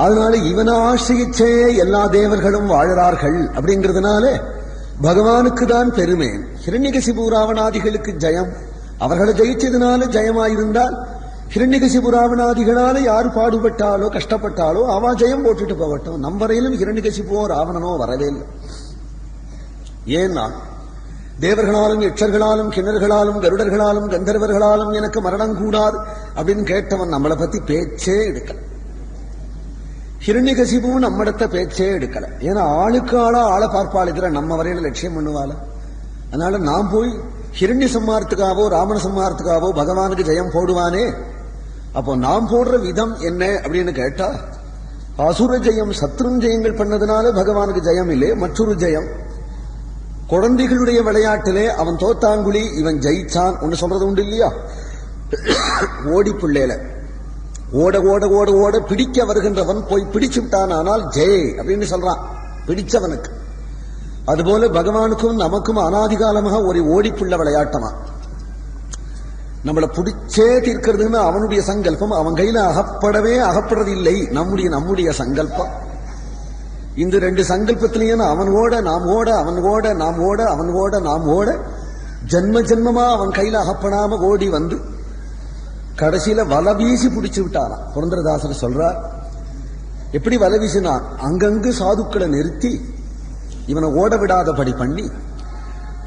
அதனால இவனை ஆசிரியிச்சே எல்லா தேவர்களும் வாழறார்கள். அப்படிங்கிறதுனால பகவானுக்கு தான் பெருமை. ஹிரண்யகசிபு ராவணாதிகளுக்கு ஜெயம், அவர்களை ஜெயிச்சதுனால ஜெயமாயிருந்தால் ஹிரண்யகசிபு ராவணாதிகளால யார் பாடுபட்டாலோ கஷ்டப்பட்டாலோ அவ ஜெயம் போட்டுட்டு போகட்டும். நம் வரையிலும் ஹிரண்யகசிபுவோ ராவணனோ வரவே இல்லை. ஏன்னா தேவர்களாலும் யட்சர்களாலும் கிண்ணர்களாலும் கருடர்களாலும் கந்தர்வர்களாலும் எனக்கு மரணம் கூடாது அப்படின்னு கேட்டவன் நம்மளை பத்தி பேச்சே எடுக்கல. ஹிரண்யகசிபுவும் நம்மிடத்த பேச்சே எடுக்கல. ஏன்னா ஆளுக்கு ஆளா ஆளை பார்ப்பாள், இதுல நம்ம வரையில லட்சியம் பண்ணுவாள். அதனால நாம் போய் ஹிரண்ய சம்மாரத்துக்காவோ ராவண சம்மாரத்துக்காவோ பகவானுக்கு ஜெயம் போடுவானே, அப்போ நாம் போடுற விதம் என்ன அப்படின்னு கேட்டா, அசுர ஜெயம் சத்ருஞ்செயங்கள் பண்ணதுனால பகவானுக்கு ஜெயம் இல்லை. மற்றொரு ஜெயம் குழந்தைகளுடைய விளையாட்டிலே அவன் தோத்தாங்குழி இவன் ஜெயிச்சான் ஒன்னு சொல்றது உண்டு இல்லையா? ஓடி பிள்ளையில ஓட ஓட ஓட ஓட பிடிக்க வருகின்றவன் போய் பிடிச்சு விட்டான், ஆனால் ஜெய் அப்படின்னு சொல்றான் பிடிச்சவனுக்கு. அதுபோல பகவானுக்கும் நமக்கும் அனாதிகாலமாக ஒரு ஓடிப்புள்ள விளையாட்டமா. நம்மளை பிடிச்சே தீர்க்கிறதுன்னு அவனுடைய சங்கல்பம், அவன் கையில அகப்படவே அகப்படுறது இல்லை நம்முடைய சங்கல்பம். இந்த ரெண்டு சங்கல்பத்திலையும் அவன் ஓட நாம் ஓட, அவன் ஓட நாம் ஓட, அவன் ஓட நாம் ஓட, ஜன்ம ஜன்மமா அவன் கையில அகப்படாம ஓடி வந்து கடைசியில வலை வீசி பிடிச்சு விட்டாராம். புரந்தரதாசர் சொல்றார், எப்படி வலை வீசினா, அங்கங்கு சாதுக்களை நிறுத்தி இவனை ஓட விடாதபடி பண்ணி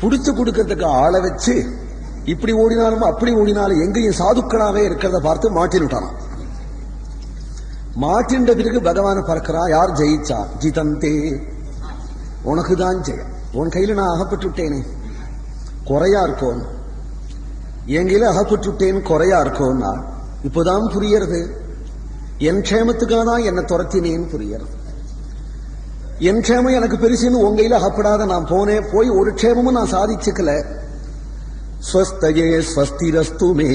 புடிச்சு கொடுக்கறதுக்கு ஆளை வச்சு, இப்படி ஓடினாலும் அப்படி ஓடினாலும் எங்கேயும் சாதுக்களாவே இருக்கிறத பார்த்து மாட்டின் விட்டானாம். மாட்டின்ற பிறகு பகவான் பார்க்கிறான், யார் ஜெயிச்சா? ஜிதந்தே, உனக்குதான் ஜெயம். உன் கையில நான் அகப்பட்டு விட்டேனே, குறையா இருக்கோன்னு, என் கையில அகப்பட்டு விட்டேன்னு குறையா இருக்கோன்னா இப்போதான் புரியறது. என் க்ஷேமத்துக்காக தான் என்னை துரத்தினேன்னு புரியறது. என் க்ஷேமம் எனக்கு பெருசுன்னு உன் கையில அகப்படாத நான் போனேன், போய் ஒரு க்ஷேமமும் நான் சாதிச்சுக்கல. ஸ்வஸ்தயே ஸ்வஸ்திரஸ்துமே,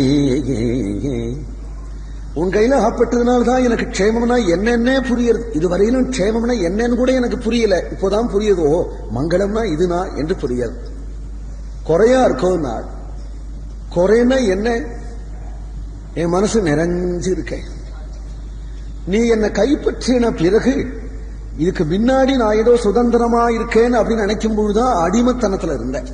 உன் கையில அகப்பட்டதுனால்தான் எனக்கு க்ஷேமம்னா என்னென்ன புரியுது. இதுவரையிலும் க்ஷேமம்னா என்னன்னு கூட எனக்கு புரியல, இப்போதான் புரியுதோ மங்களம்னா இதுனா என்று புரியாது. குறையா இருக்கோன்னா, குறைன்னா என்ன? என் மனசு நிறைஞ்சு இருக்கேன். நீ என்னை கைப்பற்றின பிறகு இதுக்கு முன்னாடி நான் ஏதோ சுதந்திரமா இருக்கேன்னு அப்படின்னு நினைக்கும் பொழுதுதான் அடிமத்தனத்துல இருந்தேன்.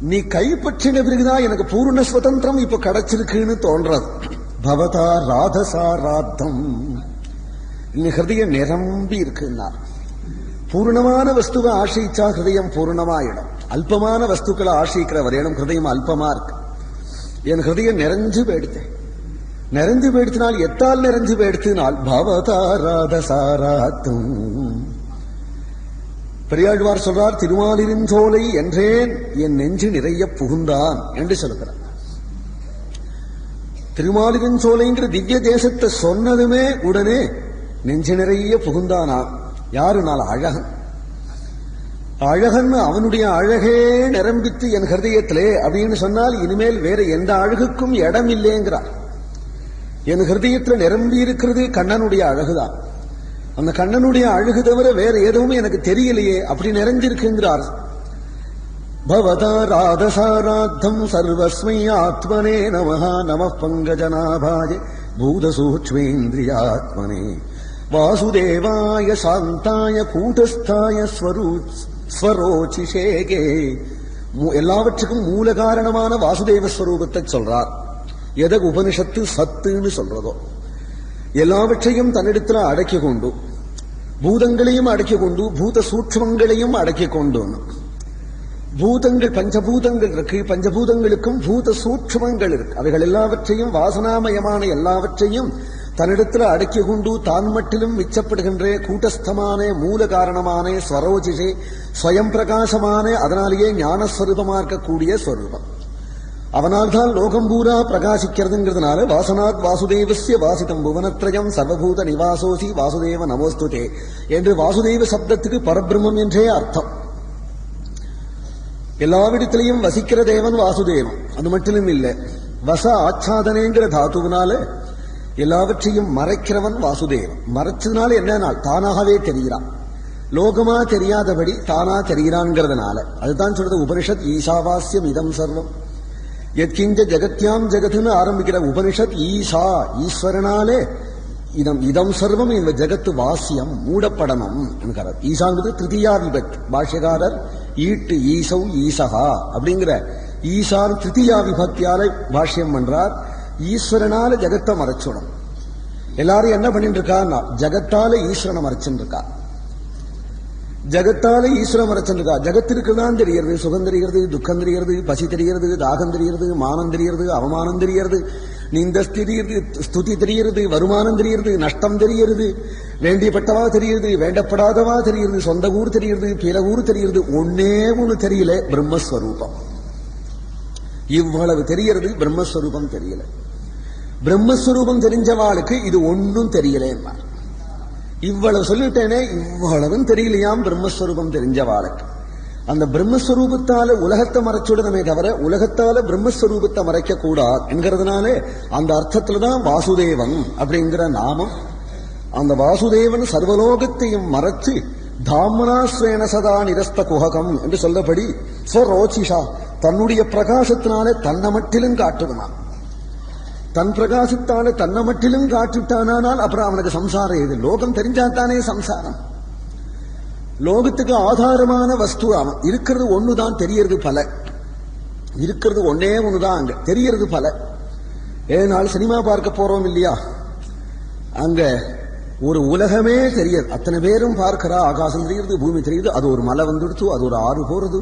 நீ கைப்பற்றின பிறகுதான் எனக்கு பூர்ண சுதந்திரம் இப்ப கிடைச்சிருக்குன்னு தோன்றது. பவதா ராதசாராத்தம், இந்த ஹிருதயம் நிரம்பி இருக்குன்னா. பூர்ணமான வஸ்துவை ஆசிரிச்சா ஹிருதயம் பூர்ணமாயிடும். அல்பமான வஸ்துக்களை ஆசிரிக்கிற வரையிலும் ஹிருதயம் அல்பமா இருக்கு. என் ஹிருதயம் நிறைஞ்சு போயிடுத்தேன். நிறைஞ்சு போயிடுத்தினால் எத்தால் நிறைஞ்சு போயிடுத்தினால் பவதா ராதசாராத்தம். பெரியாழ்வார் சொல்றார், திருமாலிருஞ்சோலை என்றேன் என் நெஞ்சு நிறைய புகுந்தான் என்று சொல்லுகிறார். திருமாலிருஞ்சோலைங்கிற திவ்ய தேசத்தை சொன்னதுமே உடனே நெஞ்சு நிறைய புகுந்தானா. யாருனால்? அழகன். அழகன் அவனுடைய அழகே நிரம்பித்து என் ஹிருதயத்திலே அப்படின்னு சொன்னால் இனிமேல் வேற எந்த அழகுக்கும் இடம் இல்லைங்கிறார். என் ஹிருதயத்தில் நிரம்பி இருக்கிறது கண்ணனுடைய அழகுதான். அந்த கண்ணனுடைய அழகு தவிர வேற எதுவும் எனக்கு தெரியலையே, அப்படி நிறைஞ்சிருக்குங்கிறார். பவதா ராதசாராத்தம் சர்வஸ்மை ஆத்மனே நமஹ நமः பங்கஜநாபாய பூதசூக்ஷ்மேந்திரியாத்மனே வாசுதேவாய சாந்தாய கூட்டஸ்தாய ஸ்வரோச்சிஷேகே. எல்லாவற்றுக்கும் மூல காரணமான வாசுதேவ ஸ்வரூபத்தை சொல்றார். எதை உபனிஷத்து சத்துன்னு சொல்றதோ எல்லாவற்றையும் தன்னிடத்துல அடக்கி கொண்டு, பூதங்களையும் அடக்கி கொண்டு, பூத சூட்சமங்களையும் அடக்கி கொண்டு. பூதங்கள் பஞ்சபூதங்கள் இருக்கு, பஞ்சபூதங்களுக்கும் பூத சூட்சமங்கள் இருக்கு. அவைகள் எல்லாவற்றையும் வாசனாமயமான எல்லாவற்றையும் தன்னிடத்துல அடக்கி கொண்டு தான் மட்டிலும் மிச்சப்படுகின்ற கூட்டஸ்தமான மூல காரணமான ஸ்வரோஜிஷே ஸ்வயம் பிரகாசமான, அதனாலேயே ஞானஸ்வரூபமா இருக்கக்கூடிய ஸ்வரூபம். அவனால்தான் லோகம் பூரா பிரகாசிக்கிறதுங்கிறதுனால வாசனாத் வாசுதேவஸ்ய வாசிதம் புவனத்ரயம் சர்வபூத நிவாசோசி வாசுதேவ நமோஸ்துதே என்று வாசுதேவ சப்தத்துக்கு பரபிரம்மம் என்றே அர்த்தம். எல்லாவிடத்திலையும் வசிக்கிற தேவன் வாசுதேவன். அது மட்டும் இல்லை, வச ஆச்சாதனேங்கிற தாத்துவினால எல்லாவற்றையும் மறைக்கிறவன் வாசுதேவன். மறைச்சதுனால என்ன, தானாகவே தெரிகிறான். லோகமா தெரியாதபடி தானா தெரிகிறான்ங்கிறதுனால அதுதான் சொல்றது உபனிஷத் ஈசாவாஸ்யம் இதம் சர்வம் எத்கிஞ்ச ஜெகத்யாம் ஜெகத்துன்னு ஆரம்பிக்கிற உபனிஷத் ஈசா ஈஸ்வரனாலே இதம் சர்வம் இந்த ஜெகத்து வாசியம் மூடப்படணும் என்கிறார். ஈசாங்கிறது திருதியா விபத். பாஷ்யகாரர் ஈட்டு ஈசௌ ஈசகா அப்படிங்கிற ஈசான் திருதியா விபக்தியால பாஷ்யம் பண்றார். ஈஸ்வரனால ஜெகத்தை மறைச்சுடும். எல்லாரும் என்ன பண்ணிட்டு இருக்கா, ஜகத்தால ஈஸ்வரனை மறைச்சுட்டு இருக்கா. ஜகத்தால ஈஸ்வரன் மறைச்சிருக்கா. ஜகத்திற்குதான் தெரிகிறது, சுகம் தெரிகிறது, துக்கம் தெரிகிறது, பசி தெரிகிறது, தாகம் தெரிகிறது, மானம் தெரிகிறது, அவமானம் தெரிகிறது, நிந்தஸ் தெரிகிறது, ஸ்துதி தெரிகிறது, வருமானம் தெரிகிறது, நஷ்டம் தெரிகிறது, வேண்டியப்பட்டவா தெரிகிறது, வேண்டப்படாதவா தெரிகிறது, சொந்த ஊர் தெரிகிறது, பிற ஊர் தெரிகிறது. ஒன்னே ஒண்ணு தெரியல, பிரம்மஸ்வரூபம். இவ்வளவு தெரிகிறது, பிரம்மஸ்வரூபம் தெரியல. பிரம்மஸ்வரூபம் தெரிஞ்சவாளுக்கு இது ஒன்னும் தெரியல. இவ்வளவு சொல்லிட்டேனே, இவ்வளவும் தெரியலையாம் பிரம்மஸ்வரூபம் தெரிஞ்சவாளுக்கு. அந்த பிரம்மஸ்வரூபத்தால உலகத்தை மறைச்சுடனமே தவிர உலகத்தால பிரம்மஸ்வரூபத்தை மறைக்க கூடாது என்கிறதுனாலே அந்த அர்த்தத்துலதான் வாசுதேவன் அப்படிங்கிற நாமம். அந்த வாசுதேவன் சர்வலோகத்தையும் மறைச்சு தாமனாஸ்வேன சதா நிரஸ்த குஹகம் என்று சொல்லபடி ஸ்வரோச்சிஷா தன்னுடைய பிரகாசத்தினாலே தன்னை மட்டிலும் காட்டுவனான். தன் பிரகாசத்தால தன்னை மட்டிலும் காட்டுட்டானால் அப்புறம் அவனுக்கு சம்சாரம் எது? லோகம் தெரிஞ்சாத்தானே சம்சாரம். லோகத்துக்கு ஆதாரமான வஸ்து அவன். இருக்கிறது ஒண்ணுதான், தெரியறது பல. இருக்கிறது ஒன்னே ஒண்ணுதான், அங்க தெரியறது பல. ஏனால் சினிமா பார்க்க போறோம் இல்லையா, அங்க ஒரு உலகமே தெரியாது. அத்தனை பேரும் பார்க்கிறா. ஆகாசம் தெரியுது, பூமி தெரியுது, அது ஒரு மலை வந்துடுத்து, அது ஒரு ஆறு போறது,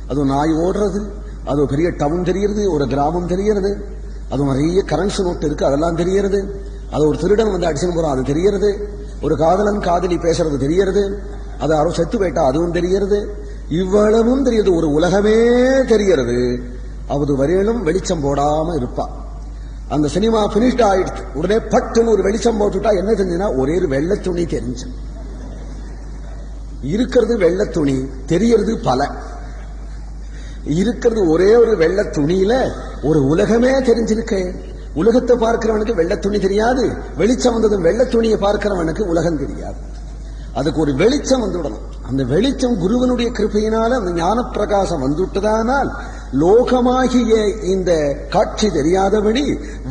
அது ஒரு நாய் ஓடுறது, அது ஒரு பெரிய டவுன் தெரியுது, ஒரு கிராமம் தெரிகிறது, அது நிறைய கரன்சி நோட்டு இருக்கு, அதெல்லாம் தெரியறது. அது ஒரு திருடன் வந்து அடிச்சுன்னு போறான், அது தெரியறது. ஒரு காதலன் காதலி பேசுறது தெரியறது. அது யாரோ செத்து போயிட்டா அதுவும் தெரியறது. இவ்வளவும் தெரியுது, ஒரு உலகமே தெரியறது. அது வரையிலும் வெளிச்சம் போடாம இருப்பா. அந்த சினிமா பினிஷ்ட் ஆயிடுச்சு, உடனே பட்டுன்னு ஒரு வெளிச்சம் போட்டுட்டா என்ன தெரிஞ்சுன்னா ஒரே ஒரு வெள்ளை துணி தெரிஞ்சு. இருக்கிறது வெள்ளை துணி, தெரியறது பல. இருக்கிறது ஒரே ஒரு வெள்ளை துணியில ஒரு உலகமே தெரிஞ்சிருக்க. உலகத்தை பார்க்கிறவனுக்கு வெள்ளை துணி தெரியாது, வெளிச்சம் வந்ததும் வெள்ளை துணியை பார்க்கிறவனுக்கு உலகம் தெரியாது. அதுக்கு ஒரு வெளிச்சம் வந்துவிடணும். அந்த வெளிச்சம் குருவனுடைய கிருபையினால அந்த ஞான பிரகாசம் வந்துட்டதானால் லோகமாகிய இந்த காட்சி தெரியாதபடி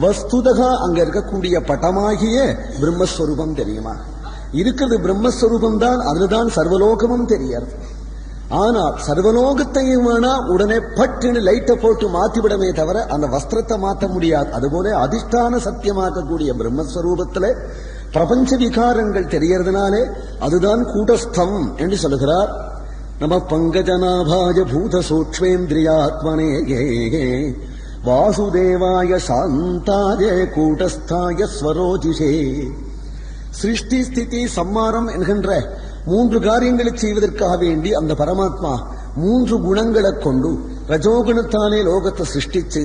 வஸ்துதகா அங்க இருக்கக்கூடிய பட்டமாகிய பிரம்மஸ்வரூபம் தெரியுமா? இருக்கிறது பிரம்மஸ்வரூபம் தான், அதுதான் சர்வலோகமும் தெரியாது. ஆனால் சர்வலோகத்தையும் வேணா உடனே பட்டுன்னு லைட்டை போட்டு மாத்திவிடமே தவிர அந்த வஸ்திரத்தை மாற்ற முடியாது. அதுபோல அதிஷ்டான சத்தியமாக்கக்கூடிய பிரம்மஸ்வரூபத்துல பிரபஞ்ச விகாரங்கள் தெரியறதுனாலே அதுதான் கூட்டஸ்தம் என்று சொல்லுகிறார். நம பங்கஜநாபாய பூத சூக்ஷ்மேந்திரியாத்மனே வாசுதேவாய சாந்தாய கூட்டஸ்தாய ஸ்வரோஜிஷே. சிருஷ்டி ஸ்திதி சம்மாரம் என்கின்ற 3 காரியங்களை செய்வதற்காக வேண்டி அந்த பரமாத்மா 3 குணங்களை கொண்டு ரஜோகுணத்தாலே லோகத்தை சிருஷ்டிச்சு,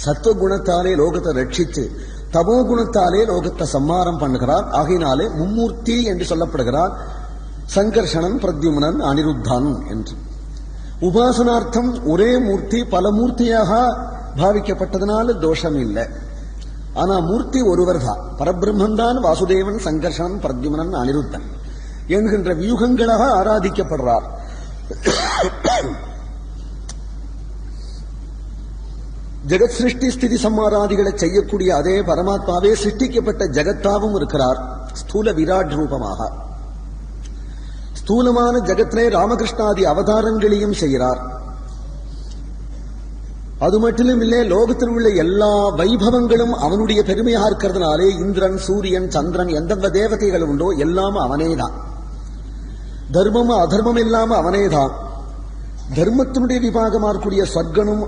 சத்துவகுணத்தாலே லோகத்தை ரட்சிச்சு, தமோ குணத்தாலே லோகத்தை சம்மாரம் பண்ணுகிறார். ஆகையினாலே மும்மூர்த்தி என்று சொல்லப்படுகிறார். சங்கர்ஷணன், பிரத்யும்னன், அனிருத்தன் என்று. உபாசனார்த்தம் ஒரே மூர்த்தி பல மூர்த்தியாக பாவிக்கப்பட்டதனால தோஷம் இல்லை. ஆனா மூர்த்தி ஒருவர் தான், பரபிரம்மன் தான். வாசுதேவன், சங்கர்ஷணன், பிரத்யும்னன், அனிருத்தன் என்கின்ற வியூகங்களாக ஆராதிக்கப்படுறார். ஜெகத் சிருஷ்டி ஸ்திதி சம்மாராதிகளை செய்யக்கூடிய அதே பரமாத்மாவே சிருஷ்டிக்கப்பட்ட ஜெகத்தாவும் இருக்கிறார் ஸ்தூல விராட் ரூபமாக. ஸ்தூலமான ஜெகத்திலே ராமகிருஷ்ணாதி அவதாரங்களையும் செய்கிறார். அது மட்டும் இல்லை, லோகத்தில் உள்ள எல்லா வைபவங்களும் அவனுடைய பெருமையா இருக்கிறதுனாலே இந்திரன், சூரியன், சந்திரன், எந்தெந்த தேவதைகள் உண்டோ எல்லாம் அவனேதான். தர்மம் அதர்மம் இல்லாம அவனேதான். தர்மத்தினுடைய விபாகமா இருக்கக்கூடிய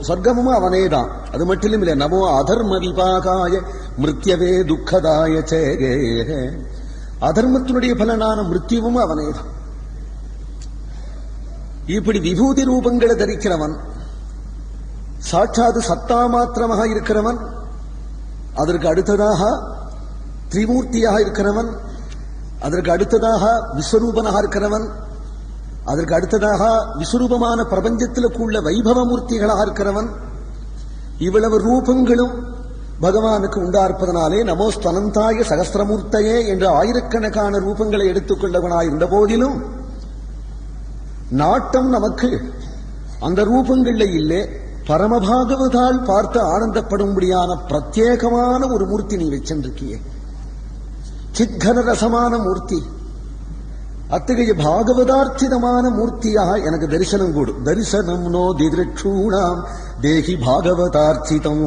சொர்க்கமும் அவனேதான். அது மட்டும் இல்லை, நமோ அதர்ம விபாகாய மிருத்யவே துக்கதாய சேகே, அதர்மத்தினுடைய பலனான மிருத்யுவும் அவனேதான். இப்படி விபூதி ரூபங்களை தரிக்கிறவன், சாட்சாது சத்தா மாத்திரமாக இருக்கிறவன், அதற்கு அடுத்ததாக திரிமூர்த்தியாக இருக்கிறவன், அதற்கு அடுத்ததாக விஸ்வரூபனாக இருக்கிறவன், அதற்கு அடுத்ததாக விஸ்வரூபமான பிரபஞ்சத்திலுக்கு உள்ள வைபவமூர்த்திகளாக இருக்கிறவன். இவ்வளவு ரூபங்களும் பகவானுக்கு உண்டார்ப்பதனாலே நமோஸ்தனந்தாய சகஸ்திரமூர்த்தையே என்று ஆயிரக்கணக்கான ரூபங்களை எடுத்துக்கொள்ளவனாயிருந்த போதிலும் நாட்டம் நமக்கு அந்த ரூபங்கள்ல இல்லை. பரமபாகவதால் பார்த்து ஆனந்தப்படும்படியான பிரத்யேகமான ஒரு மூர்த்தி நீ வச்சிருக்கியே, சித்கன ரசமான மூர்த்தி. அத்தகைய பாகவதார்த்திதமான மூர்த்தியாக எனக்கு தரிசனம் கூடும். தரிசனம் நோ திதிருட்சூணாம் தேகி பாகவதார்த்திதம்.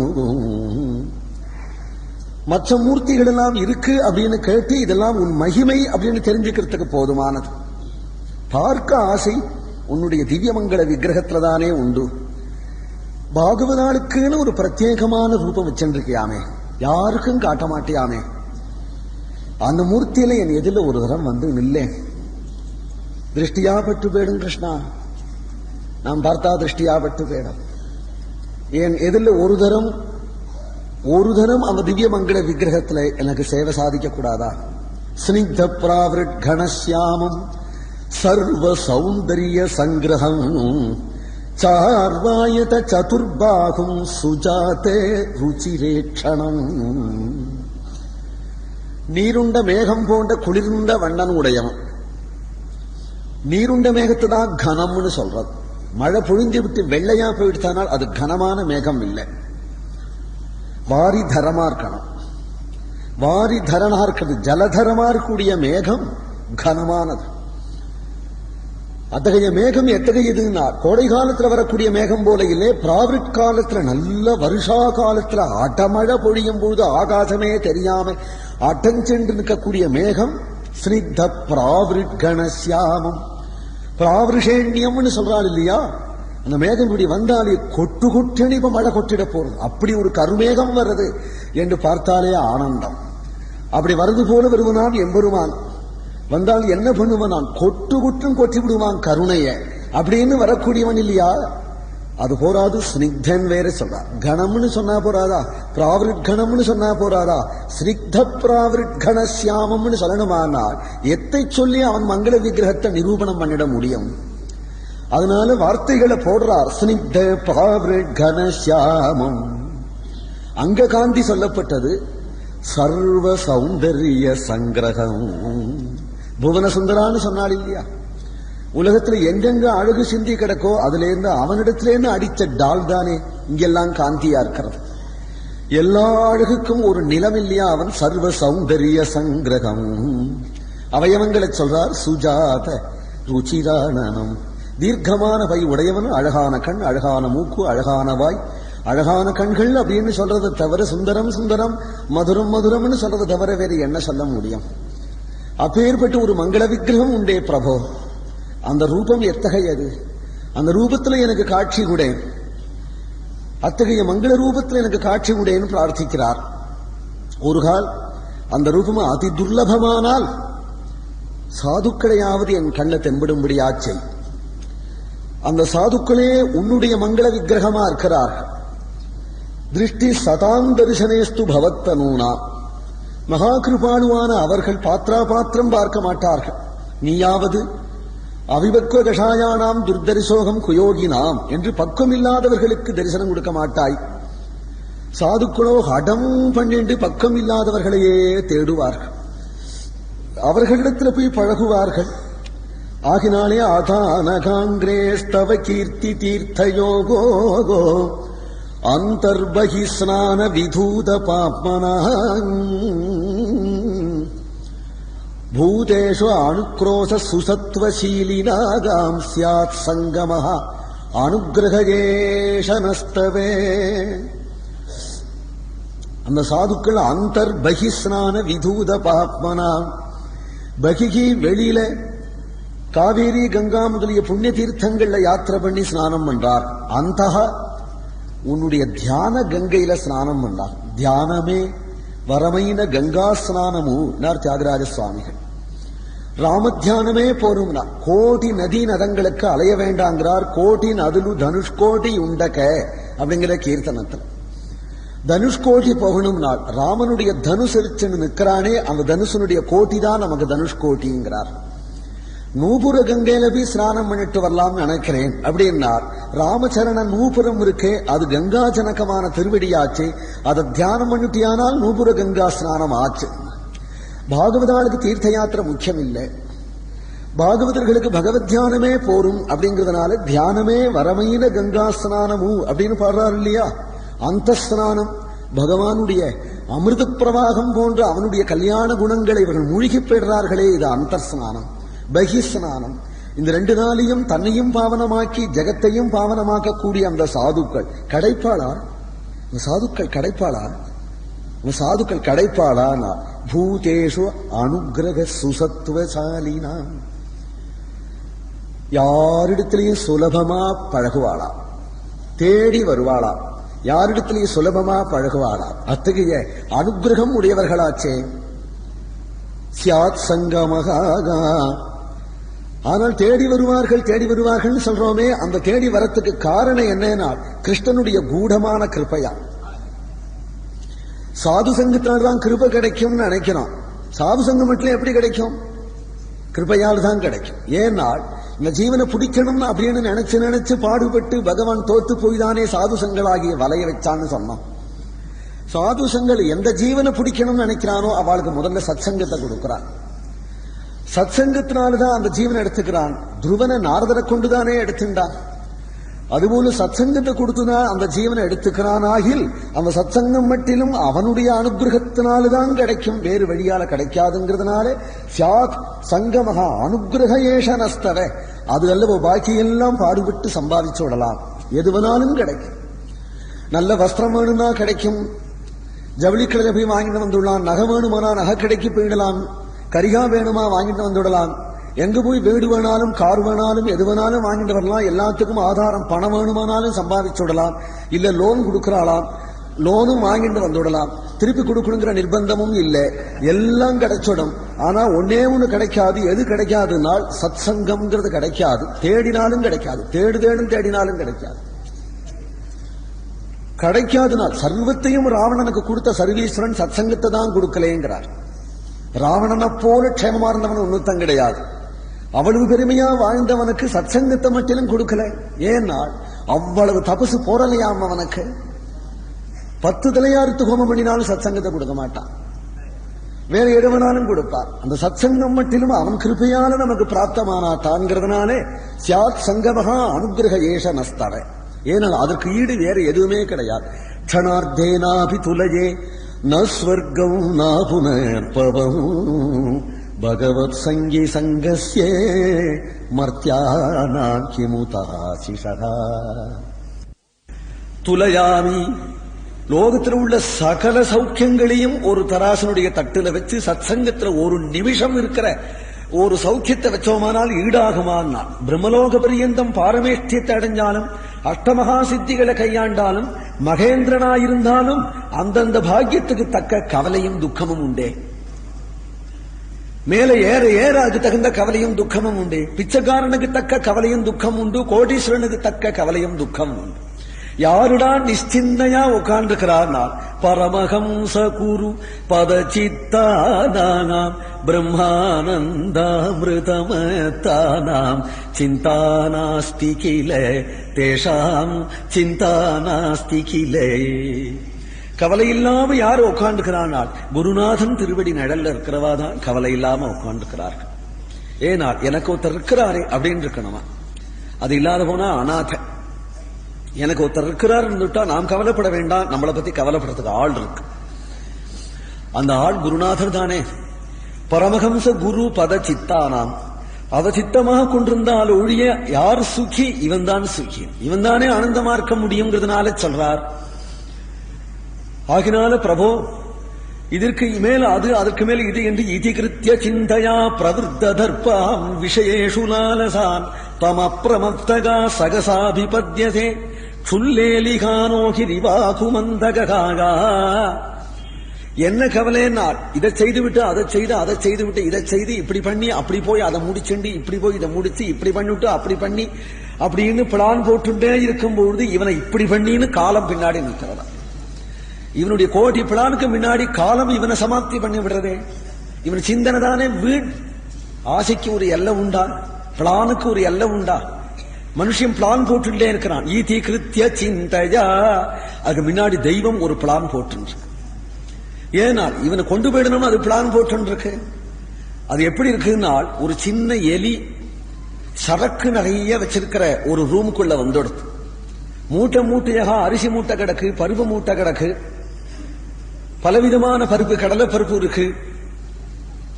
மற்ற மூர்த்திகள் எல்லாம் இருக்கு அப்படின்னு கேட்டு இதெல்லாம் உன் மகிமை அப்படின்னு தெரிஞ்சுக்கிறதுக்கு போதுமானது. பார்க்க ஆசை உன்னுடைய திவ்யமங்கள விக்கிரகத்துலதானே உண்டு. பாகவதாளுக்குன்னு ஒரு பிரத்யேகமான ரூபம் வச்சிருக்கியாமே, யாருக்கும் காட்ட மாட்டியாமே. அந்த மூர்த்தியில என் எதில ஒரு தரம் வந்து நில்லே, திருஷ்டியா பட்டு போயிடும் கிருஷ்ணா. நாம் பார்த்தா திருஷ்டியா பட்டு போயிடும். என் எதில் ஒரு தரம் அந்த திவ்யமங்கள விக்கிரகத்துல எனக்கு சேவை சாதிக்க கூடாதா? ஸ்னிக்த பிராவிருட் கணசியாமம் சர்வ சௌந்தரிய சங்கிரகம் சார்வாயத சதுர்பாகும் சுஜாதே ருச்சிரேட்சணம். நீருண்ட மேகம் போன்ற குளிர்ந்த வண்ணன் உடையவன். நீருண்ட மேகத்தை தான் கனம்னு சொல்றது. மழை பொழிஞ்சு விட்டு வெள்ளையா போயிடுத்தானால் அது கனமான மேகம் இல்லை, வாரி தரமா இருக்கணும். வாரி தரனா இருக்கிறது, ஜலதரமா இருக்கக்கூடிய மேகம் கனமானது. அத்தகைய மேகம் எத்தகையதுன்னா கோடை காலத்துல வரக்கூடிய மேகம் போல இல்லை. பிராவிட் காலத்துல, நல்ல வருஷா காலத்துல அடமழை பொழியும் பொழுது ஆகாசமே தெரியாம அட்டஞ்சென்று நிற்கக்கூடிய மேகம் ஸ்னிக்த பிராவிட் கணசியாமம். பிராவிருஷேண்யம்னு சொல்றாள் இல்லையா, அந்த மேகம் இப்படி வந்தாலே கொட்டு கொட்டுன்னு இப்ப மழை கொட்டிட போறது. அப்படி ஒரு கருமேகம் வருது என்று பார்த்தாலே ஆனந்தம். அப்படி வருது போல வருவனான் எம்பெருமான். வந்தால் என்ன பண்ணுவான், கொட்டு கொட்டும் கொட்டி விடுவான் கருணைய. அப்படின்னு வரக்கூடியவன் இல்லையா, அது போராது. ஸ்னிக்தன் வேற சொல்றார். கணம்னு சொன்னா போறாதா, பிராவிருட் கணம்னு சொன்னா போறாதா, ஸ்னிக்த பிராவிருட் கணசியாமம்னு சொல்லணுமானால் எத்தை சொல்லி அவன் மங்கள விக்கிரகத்தை நிரூபணம் பண்ணிட முடியும்? அதனால வார்த்தைகளை போடுறார். ஸ்னிக்த பிராவிருட் கணசியாமம். அங்க காந்தி சொல்லப்பட்டது சர்வ சௌந்தரிய சங்கிரகம். புவன சுந்தரான்னு சொன்னாள் இல்லையா, உலகத்துல எங்கெங்க அழகு சிந்தி கிடக்கோ அதுல இருந்து அவனிடத்திலேருந்து அடித்த டால் தானே இங்கெல்லாம் காந்தியா இருக்கிறது. எல்லா அழகுக்கும் ஒரு நிலம் இல்லையா, அவன் சர்வ சௌந்தரிய சங்கிரகம். அவயவங்களை சொல்றார். சுஜாத ருச்சிரானனம், தீர்க்கமான பை உடையவன், அழகான கண், அழகான மூக்கு, அழகான வாய், அழகான கண்கள் அப்படின்னு சொல்றதை தவிர, சுந்தரம் சுந்தரம் மதுரம் மதுரம்னு சொல்றதை தவிர வேறு என்ன சொல்ல முடியும்? அப்பேற்பட்ட ஒரு மங்கள விக்கிரகம் உண்டே பிரபோ. அந்த ரூபம் எத்தகையது, அந்த ரூபத்துல எனக்கு காட்சி கூடேன், அத்தகைய மங்கள ரூபத்தில் எனக்கு காட்சி கூடேன்னு பிரார்த்திக்கிறார். ஒரு கால் அந்த ரூபம் அதி துர்லபமானால் சாதுக்களையாவது என் கண்ணை தென்படும்படியாச்சை. அந்த சாதுக்களே உன்னுடைய மங்கள விக்கிரகமா இருக்கிறார்கள். திருஷ்டி சதாம் தரிசனேஸ்து பவத்தனூனா. மகா கிருபாளுவான அவர்கள் பாத்திரா பாத்திரம் பார்க்க மாட்டார்கள். நீயாவது அவிபக்வ கஷாயானாம் துர்தரிசோகம் குயோகினாம் என்று பக்குவமில்லாதவர்களுக்கு தரிசனம் கொடுக்க மாட்டாய். சாதுக்களோ ஹடம் பண்ணிட்டு பக்கம் இல்லாதவர்களையே தேடுவார்கள், அவர்களிடத்தில் போய் பழகுவார்கள். ஆகினாலே ஆதானகாங்கிரேஸ்தவ கீர்த்தி தீர்த்தயோகோ அந்தர்பகி ஸ்நான விதூத பாப்மனா பூதேஷு அனுக்ரோஷ சுசத்வசீலினாகாம் ஸ்யாத் சங்கமஹ அனுகிரகேஷனஸ்தவே. அந்த சாதுக்கள் அந்தர்பகி ஸ்நான விதூத பாப்மனா, பகிகி வெளியில காவேரி கங்கா முதலிய புண்ணிய தீர்த்தங்கள்ல யாத்திரை பண்ணி ஸ்நானம் பண்றார். அந்த உன்னுடைய தியான கங்கையில ஸ்நானம் பண்றார். தியானமே வரமைன கங்கா ஸ்நானமு தியாகராஜ சுவாமிகள். ராமத்தியானமே போரும்னா கோடி நதி நதங்களுக்கு அலைய வேண்டாங்கிறார். கோடி நதுலு தனுஷ்கோடி உண்டக அப்படிங்கிற கீர்த்தனத்துல தனுஷ்கோடி போகணும்னா ராமனுடைய தனுசரிச்சுன்னு நிற்கிறானே, அந்த தனுசனுடைய கோட்டி தான் நமக்கு தனுஷ்கோட்டிங்கிறார். நூபுர கங்கையில போய் ஸ்நானம் பண்ணிட்டு வரலாம்னு நினைக்கிறேன் அப்படின்னார். ராமச்சரண நூபுரம் இருக்கே, அது கங்கா ஜனகமான திருவடியாச்சு. அதை தியானம் பண்ணிட்டியானால் நூபுர கங்கா ஸ்நானம் ஆச்சு. பாகவதாளுக்கு தீர்த்த யாத்திரை முக்கியம் இல்லை, பாகவதர்களுக்கு பகவத் தியானமே போரும். அப்படிங்கிறதுனால தியானமே வரமையின கங்கா ஸ்நானமு அப்படின்னு பாடுறாரு இல்லையா. அந்த ஸ்நானம் பகவானுடைய அமிர்த பிரவாகம் போன்ற அவனுடைய கல்யாண குணங்களை இவர்கள் மூழ்கி பெறுறார்களே, இது அந்த ஸ்நானம். பகி ஸ்நானம் இந்த ரெண்டு நாளையும் தன்னையும் பாவனமாக்கி ஜெகத்தையும் பாவனமாக்கக்கூடிய அந்த சாதுக்கள் கடைப்பாளா? சாதுக்கள் கடைப்பாளா? சாதுக்கள் கடைப்பாளா? பூதேஷு அனுகிரக சுசத்துவசாலினா, யாரிடத்திலையும் சுலபமா பழகுவாளா, தேடி வருவாளா, யாரிடத்திலையும் சுலபமா பழகுவாளா, அத்தகைய அனுகிரகம் உடையவர்களாச்சே. சியாத் சங்கமகா, ஆனால் தேடி வருவார்கள் சொல்றோமே, அந்த தேடி வரத்துக்கு காரணம் என்னன்னா கிருஷ்ணனுடைய கூடமான கிருபையா. சாது சங்கத்தினால்தான் கிருபை கிடைக்கும் நினைக்கிறோம். சாது சங்கம் மட்டும் எப்படி கிடைக்கும்? கிருபையால் தான் கிடைக்கும். ஏனால் இந்த ஜீவனை பிடிக்கணும் அப்படின்னு நினைச்சு பாடுபட்டு பகவான் தோத்து போய்தானே சாது சங்களாகிய வலைய வச்சான்னு சொன்னோம். சாது சங்கள் எந்த ஜீவனை பிடிக்கணும்னு நினைக்கிறானோ அவளுக்கு முதல்ல சத்சங்கத்தை கொடுக்கிறான். சத்சங்கத்தினால்தான் அந்த ஜீவனை எடுத்துக்கிறான். துருவனை நாரதரை கொண்டுதானே எடுத்துட்டான். அதுபோல சத்சங்கத்தை கொடுத்துதான் அந்த ஜீவனை எடுத்துக்கிறான். ஆகில் அந்த சத்சங்கம் மட்டிலும் அவனுடைய அனுகிரகத்தினால்தான் கிடைக்கும், வேறு வழியால கிடைக்காதுங்கிறதுனால சியாத் சங்கமகா அனுகிரக ஏஷனஸ்தவ, அது அல்லவோ பாக்கியெல்லாம் பாடுபட்டு சம்பாதிச்சு விடலாம். எதுவனாலும் கிடைக்கும். நல்ல வஸ்திரம் வேணும்னா கிடைக்கும், ஜவுளிக்கடையில போய் வாங்கிட்டு வந்துடலாம். நகை வேணுமானா நகை கிடைக்கி போயிடலாம். கரிகா வேணுமா வாங்கிட்டு வந்துவிடலாம். எங்க போய் வீடு வேணாலும் கார் வேணாலும் எது வேணாலும் வாங்கிட்டு வரலாம். எல்லாத்துக்கும் ஆதாரம் பணம் வேணுமானாலும் சம்பாதிச்சு விடலாம். இல்ல லோன் கொடுக்கறாளாம், லோனும் வாங்கிட்டு வந்துவிடலாம். திருப்பி கொடுக்கணுங்கிற நிர்பந்தமும் இல்லை, எல்லாம் கிடைச்சிடும். ஆனா ஒன்னே ஒண்ணு கிடைக்காது. எது கிடைக்காதுனால் சத்சங்கம்ங்கிறது கிடைக்காது. தேடினாலும் கிடைக்காது, தேடினாலும் கிடைக்காது. கிடைக்காதுனால் சர்வத்தையும் ராவணனுக்கு கொடுத்த சர்வீஸ்வரன் சத்சங்கத்தை தான் கொடுக்கலேங்கிறார். ராவணனை போல க்ஷேமமா இருந்தவன் ஒன்னுத்தம் கிடையாது. அவ்வளவு பெருமையா வாழ்ந்தவனுக்கு சத்சங்கத்தை மட்டிலும் கொடுக்கல. ஏனால் அவ்வளவு தபசு போரலையாம் அவனுக்கு. 10 தலையாறுத்து ஹோமம் பண்ணினாலும் சத்சங்கத்தை கொடுக்க மாட்டான், வேற எதுவனாலும் கொடுப்பார். அந்த சத்சங்கம் மட்டிலும் அவன் கிருபையால நமக்கு பிராப்தமானாத்தான்ங்கிறதுனாலே சியாத் சங்கமகா அனுகிரக ஏஷ நஸ்தவ. ஏனால் அதற்கு ஈடு வேற எதுவுமே கிடையாது. க்ஷணார்த்தேனாபி துலயே ந ஸ்வர்கம் ந புனர்பவம் பகவத் சங்கி சங்கஸ்யே மர்த்யானாம் கிமுதாசிஷா. துலயாமி, லோகத்தில் உள்ள சகல சௌக்கியங்களையும் ஒரு தராசனுடைய தட்டுல வச்சு சத்சங்கத்துல ஒரு நிமிஷம் இருக்கிற ஒரு சௌக்கியத்தை வச்சோமானால் ஈடாகுமான்னா, பிரம்மலோக பரியந்தம் பாரமேஷ்டியத்தை அடைஞ்சாலும் அஷ்டமகா சித்திகளை கையாண்டாலும் மகேந்திரனாயிருந்தாலும் அந்தந்த பாக்கியத்துக்கு தக்க கவலையும் துக்கமும் உண்டே. மேலே ஏற ஏற அது தகுந்த கவலையும் துக்கமும் உண்டு. பிச்சைக்காரனுக்கு தக்க கவலையும் துக்கம் உண்டு, கோடீஸ்வரனுக்கு தக்க கவலையும் துக்கம் உண்டு. யாருடான் நிச்சிந்தையா உட்கார்ந்துக்கிறார்னால் பரமஹம்ச குரு பதச்சித்தானாம் பிரம்மானந்தாமிருதமத்தானாம் சிந்தா நாஸ்தி கில தேஷாம் சிந்தா நாஸ்தி கிலே. கவலை இல்லாம யாரு உட்காந்துக்கிறானால் குருநாதன் திருவடி நிழல்ல இருக்கிறவாதான் கவலை இல்லாம உட்காந்துக்கிறார்கள். ஏனால் எனக்கு ஒருத்தர் இருக்கிறாரே அப்படின்னு இருக்கணுமா, அது இல்லாத போனா அநாத. எனக்கு ஒருத்தர் இருக்கிறார் இருந்துட்டா நாம் கவலைப்பட வேண்டாம், நம்மளை பத்தி கவலைப்படுறதுக்கு ஆள் இருக்கு. அந்த ஆள் குருநாதர் தானே. பரமஹம்ச குரு பத சித்தானாம், அத சித்தமாக கொண்டிருந்தால் ஒழிய யார் சுகி? இவன் தான் சுகி, இவன் தானே ஆனந்தமா இருக்க முடியுங்கிறதுனால சொல்றார். ஆகினால பிரபோ இதற்கு மேல அது, அதற்கு மேல இது என்று இதிகிருத்திய சிந்தையா பிரவருத்த தர்ப்பாம் விஷயேஷு லாலசான் தமப்ரமப்தகா சகசாபிபத்யதே சுல்லேலிகானோகிரிவாகுமந்தகாகா. என்ன கவலைன்னா, இதை செய்துவிட்டு அதை செய்து, அதை செய்துவிட்டு இதை செய்து, இப்படி பண்ணி அப்படி போய் அதை முடிச்சுண்டு, இப்படி போய் இதை முடிச்சு, இப்படி பண்ணிவிட்டு அப்படி பண்ணி அப்படின்னு பிளான் போட்டுட்டே இருக்கும்போது இவனை இப்படி பண்ணின்னு காலம் பின்னாடி நிற்கிறதா. இவனுடைய கோடி பிளானுக்கு முன்னாடி காலம் இவனை சமாப்தி பண்ணி விடுறதே. இவன் சிந்தனை தானே வீண். ஆசைக்கு ஒரு எல்லை உண்டா? பிளானுக்கு ஒரு எல்லை உண்டா? மனுஷன் பிளான் போட்டுட்டே இருக்கிறான். ஈதி கிருத்திய சிந்தையா, அதுக்கு முன்னாடி தெய்வம் ஒரு பிளான் போட்டு. ஏனால் இவனை கொண்டு போயிடணும், அது பிளான் போட்டு. அது எப்படி இருக்குன்னா, ஒரு சின்ன எலி சரக்கு நிறைய வச்சிருக்கிற ஒரு ரூமுக்குள்ள வந்துடுது. மூட்டை மூட்டையாக அரிசி மூட்டை கிடக்கு, பருப்பு மூட்டை கிடக்கு, பலவிதமான பருப்பு, கடலை பருப்பு இருக்கு,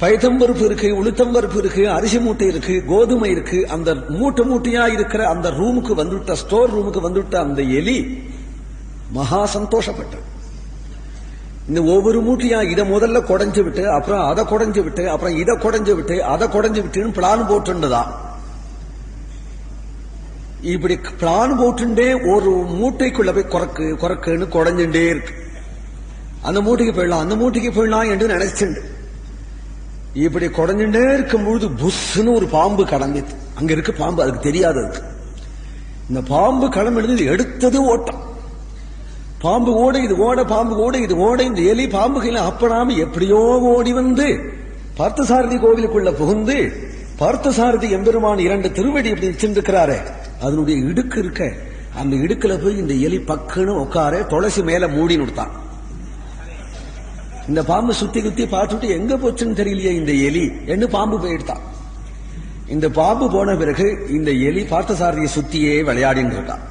பயத்தம் பருப்பு இருக்கு, உளுத்தம் பருப்பு இருக்கு, அரிசி மூட்டை இருக்கு, கோதுமை இருக்கு. அந்த மூட்டை மூட்டையா இருக்கிற அந்த ரூமுக்கு வந்துட்ட, ஸ்டோர் ரூமுக்கு வந்துட்ட அந்த எலி மகா சந்தோஷப்பட்டு இந்த ஒவ்வொரு மூட்டையா இதை முதல்ல குடைஞ்சு விட்டு, அப்புறம் அதை குடைஞ்சு விட்டு, அப்புறம் இதை குடைஞ்சு விட்டு, அதை குடைஞ்சு விட்டுன்னு பிளான் போட்டுதான். இப்படி பிளான் போட்டுட்டே ஒரு மூட்டைக்குள்ள போய் குறக்கு குறக்குன்னு குடைஞ்சுட்டே இருக்கு. அந்த மூட்டைக்கு போயிடலாம், அந்த மூட்டைக்கு போயிடலாம் என்று நினைச்சுண்டு இப்படி குடைஞ்சுட்டே இருக்கும்பொழுது புஷ்ன்னு ஒரு பாம்பு கடந்துச்சு. அங்க இருக்கு பாம்பு, அதுக்கு தெரியாதது. இந்த பாம்பு கிளம்பிடுது, எடுத்தது ஓட்டம். பாம்பு ஓட, இது ஓட, பாம்பு ஓட, இது ஓட. இந்த எலி பாம்பு கையில அப்படாம எப்படியோ ஓடி வந்து பார்த்தசாரதி கோவிலுக்குள்ள புகுந்து, பார்த்தசாரதி எம்பெருமான் 2 திருவடி இப்படி வச்சிருக்கிறாரே, அதனுடைய இடுக்கு இருக்க, அந்த இடுக்குல போய் இந்த எலி பக்குன்னு உட்கார, துளசி மேல மூடி நிறுத்தான். இந்த பாம்பு சுத்தி குத்தி பார்த்துட்டு எங்க போச்சுன்னு தெரியலையே இந்த எலி என்று பாம்பு போயிடுத்தான். இந்த பாம்பு போன பிறகு இந்த எலி பார்த்தசாரதியை சுத்தியே விளையாடின்னு இருக்கான்.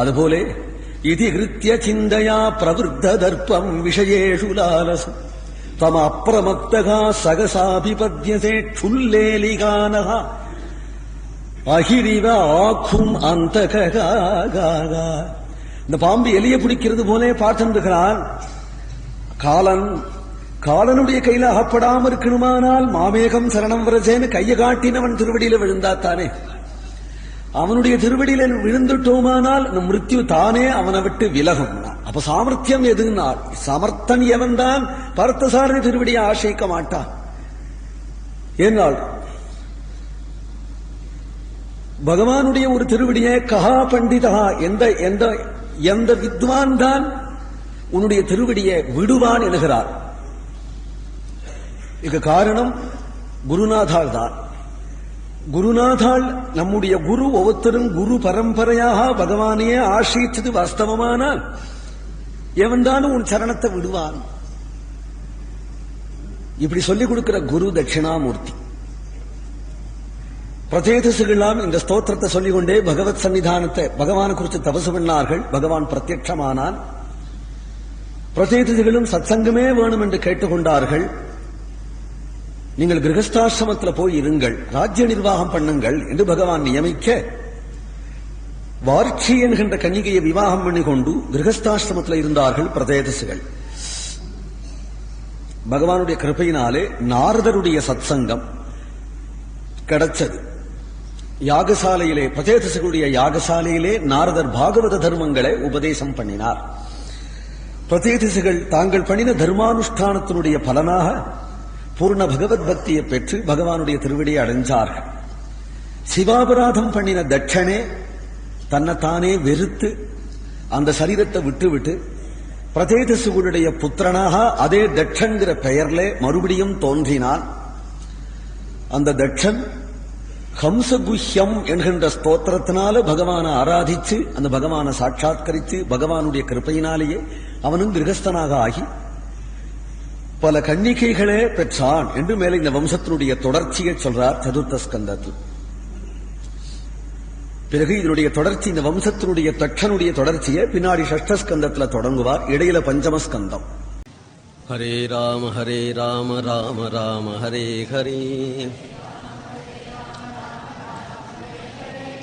அதுபோல இதி கிருத்திய சிந்தையா பிரவருத்த தர்ப்பம் விஷயேஷு லாலசம் தம அப்ரமப்தகா சகசாபிபத்யதே சுல்லேலிகானஹா அகிரிவ ஆக்கும் அந்தகா. இந்த பாம்பு எலிய பிடிக்கிறது போலே பார்த்திருக்கிறான். காலனுடைய கையில அகப்படாம இருக்கணுமானால் மாமேகம் சரணம் வரஜேன்னு கையை காட்டினவன் திருவடியில விழுந்தாத்தானே. அவனுடைய திருவடியில விழுந்துட்டோமானால் மிருத்யு தானே அவனை விட்டு விலகும். அப்ப சாமர்த்தியம் எதுன்னா, சமர்த்தன் எவன் தான் பார்த்தசாரதி திருவடியை ஆசைக்க மாட்டான். ஏனால் பகவானுடைய ஒரு திருவடியை கஹா பண்டிதா, எந்த வித்வான் தான் உன்னுடைய திருவடியை விடுவான் என்கிறார். இதுக்கு காரணம் குருநாதாள் தான். குருநாதாள் நம்முடைய குரு. ஒவ்வொருத்தரும் குரு பரம்பரையாக பகவானையே ஆசிரிச்சது வாஸ்தவமானால் எவன் தானும் உன் சரணத்தை விடுவான். இப்படி சொல்லிக் கொடுக்கிற குரு தட்சிணாமூர்த்தி. பிரதேதசுகளாம் இந்த ஸ்தோத்திரத்தை சொல்லிக்கொண்டே பகவத் சன்னிதானத்தை பகவான் குறித்து தபசு பண்ணார்கள். பகவான் பிரத்யட்சமானான். பிரதேதசுகளும் சத்சங்கமே வேணும் என்று கேட்டுக்கொண்டார்கள். நீங்கள் கிரகஸ்தாசிரமத்தில் போய் இருங்கள், ராஜ்ய நிர்வாகம் பண்ணுங்கள் என்று பகவான் நியமிக்க, வார்ச்சி என்கின்ற கன்னிகையை விவாகம் பண்ணி கொண்டு கிரகஸ்தாசிரமத்தில் இருந்தார்கள் பிரதேதசுகள். பகவானுடைய கிருபையினாலே நாரதருடைய சத்சங்கம் கிடைச்சது. யாகசாலையிலே, பிரதேதசுகளுடைய யாகசாலையிலே நாரதர் பாகவத தர்மங்களை உபதேசம் பண்ணினார். பிரதேதசுகள் தாங்கள் பண்ணின தர்மானுஷ்டானத்தினுடைய பலனாக பூர்ண பகவத் பக்தியை பெற்று பகவானுடைய திருவடியை அடைஞ்சார்கள். சிவாபராதம் பண்ணின தட்சணே தன்னைத்தானே வெறுத்து அந்த சரீரத்தை விட்டுவிட்டு பிரதேதசுகளுடைய புத்திரனாக அதே தட்சன்கிற பெயர்ல மறுபடியும் தோன்றினான். அந்த தட்சன் ஹம்சகுஹ்யம் என்கின்ற ஸ்தோத்திரத்தினால பகவானை ஆராதிச்சு அந்த பகவானை சாட்சாத்கரித்து பகவானுடைய கிருப்பையினாலேயே அவனும் கிரகஸ்தனாக ஆகி பல கன்னிகைகளே பெற்றான் என்று மேலே இந்த வம்சத்தினுடைய தொடர்ச்சியை சொல்றார் சதுர்த்த ஸ்கந்தத்தில். பிறகு இதனுடைய தொடர்ச்சி, இந்த வம்சத்தினுடைய தட்சனுடைய தொடர்ச்சியை பின்னாடி ஷஷ்டஸ்கந்தத்துல தொடங்குவார், இடையில பஞ்சமஸ்கந்தம். ஹரே ராம ராம ராம ஹரே ஹரே,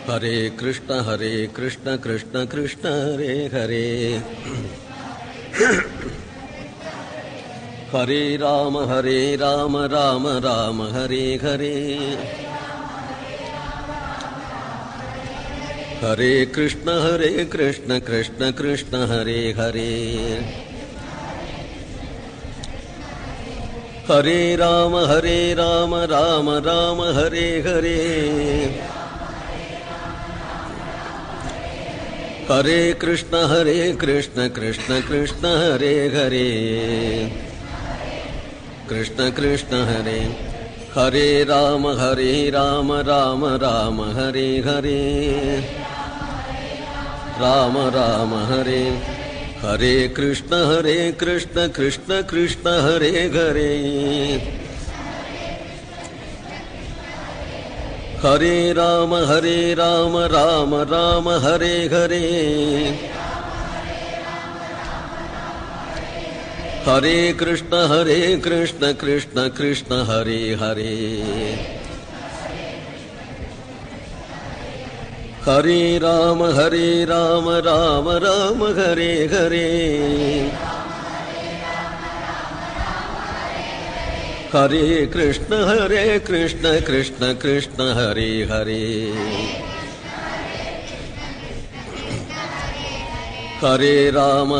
ஹரே கிருஷ்ண கிருஷ்ண கிருஷ்ண ஹரே ஹரே, ஹரே ராம ராம ராம ஹரே ஹரே, ஹரே கிருஷ்ண கிருஷ்ண கிருஷ்ண ஹரே ஹரே, ஹரே ராம ராம ராம ஹரே ஹரே, ஹரே கிருஷ்ண கிருஷ்ண கிருஷ்ண ஹரே ஹரே, கிருஷ்ண கிருஷ்ண ஹரே, ஹரே ராம ராம ராம ஹரே ஹரே, ராம ராம ஹரே, ஹரே கிருஷ்ண கிருஷ்ண கிருஷ்ண ஹரே ஹரே, ஹரே ராம ராம ராம ஹரே ஹரே, ஹரே கிருஷ்ண கிருஷ்ண கிருஷ்ண ஹரே ஹரே, ஹரே ராம ராம ராம ஹரே ஹரே, ஹரே கிருஷ்ண கிருஷ்ண கிருஷ்ண ஹரே ஹரே, ஹரே ராம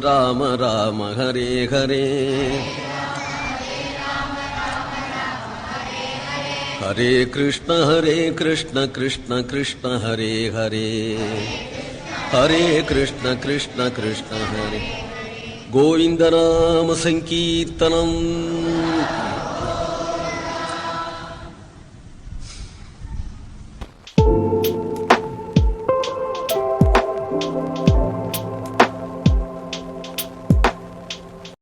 ராம ராம ஹரே ஹரே, ஹரே கிருஷ்ண கிருஷ்ண கிருஷ்ண ஹரே ஹரே, ஹரே கிருஷ்ண கிருஷ்ண ஹரே, கோவிந்த நாம சங்கீர்த்தனம்.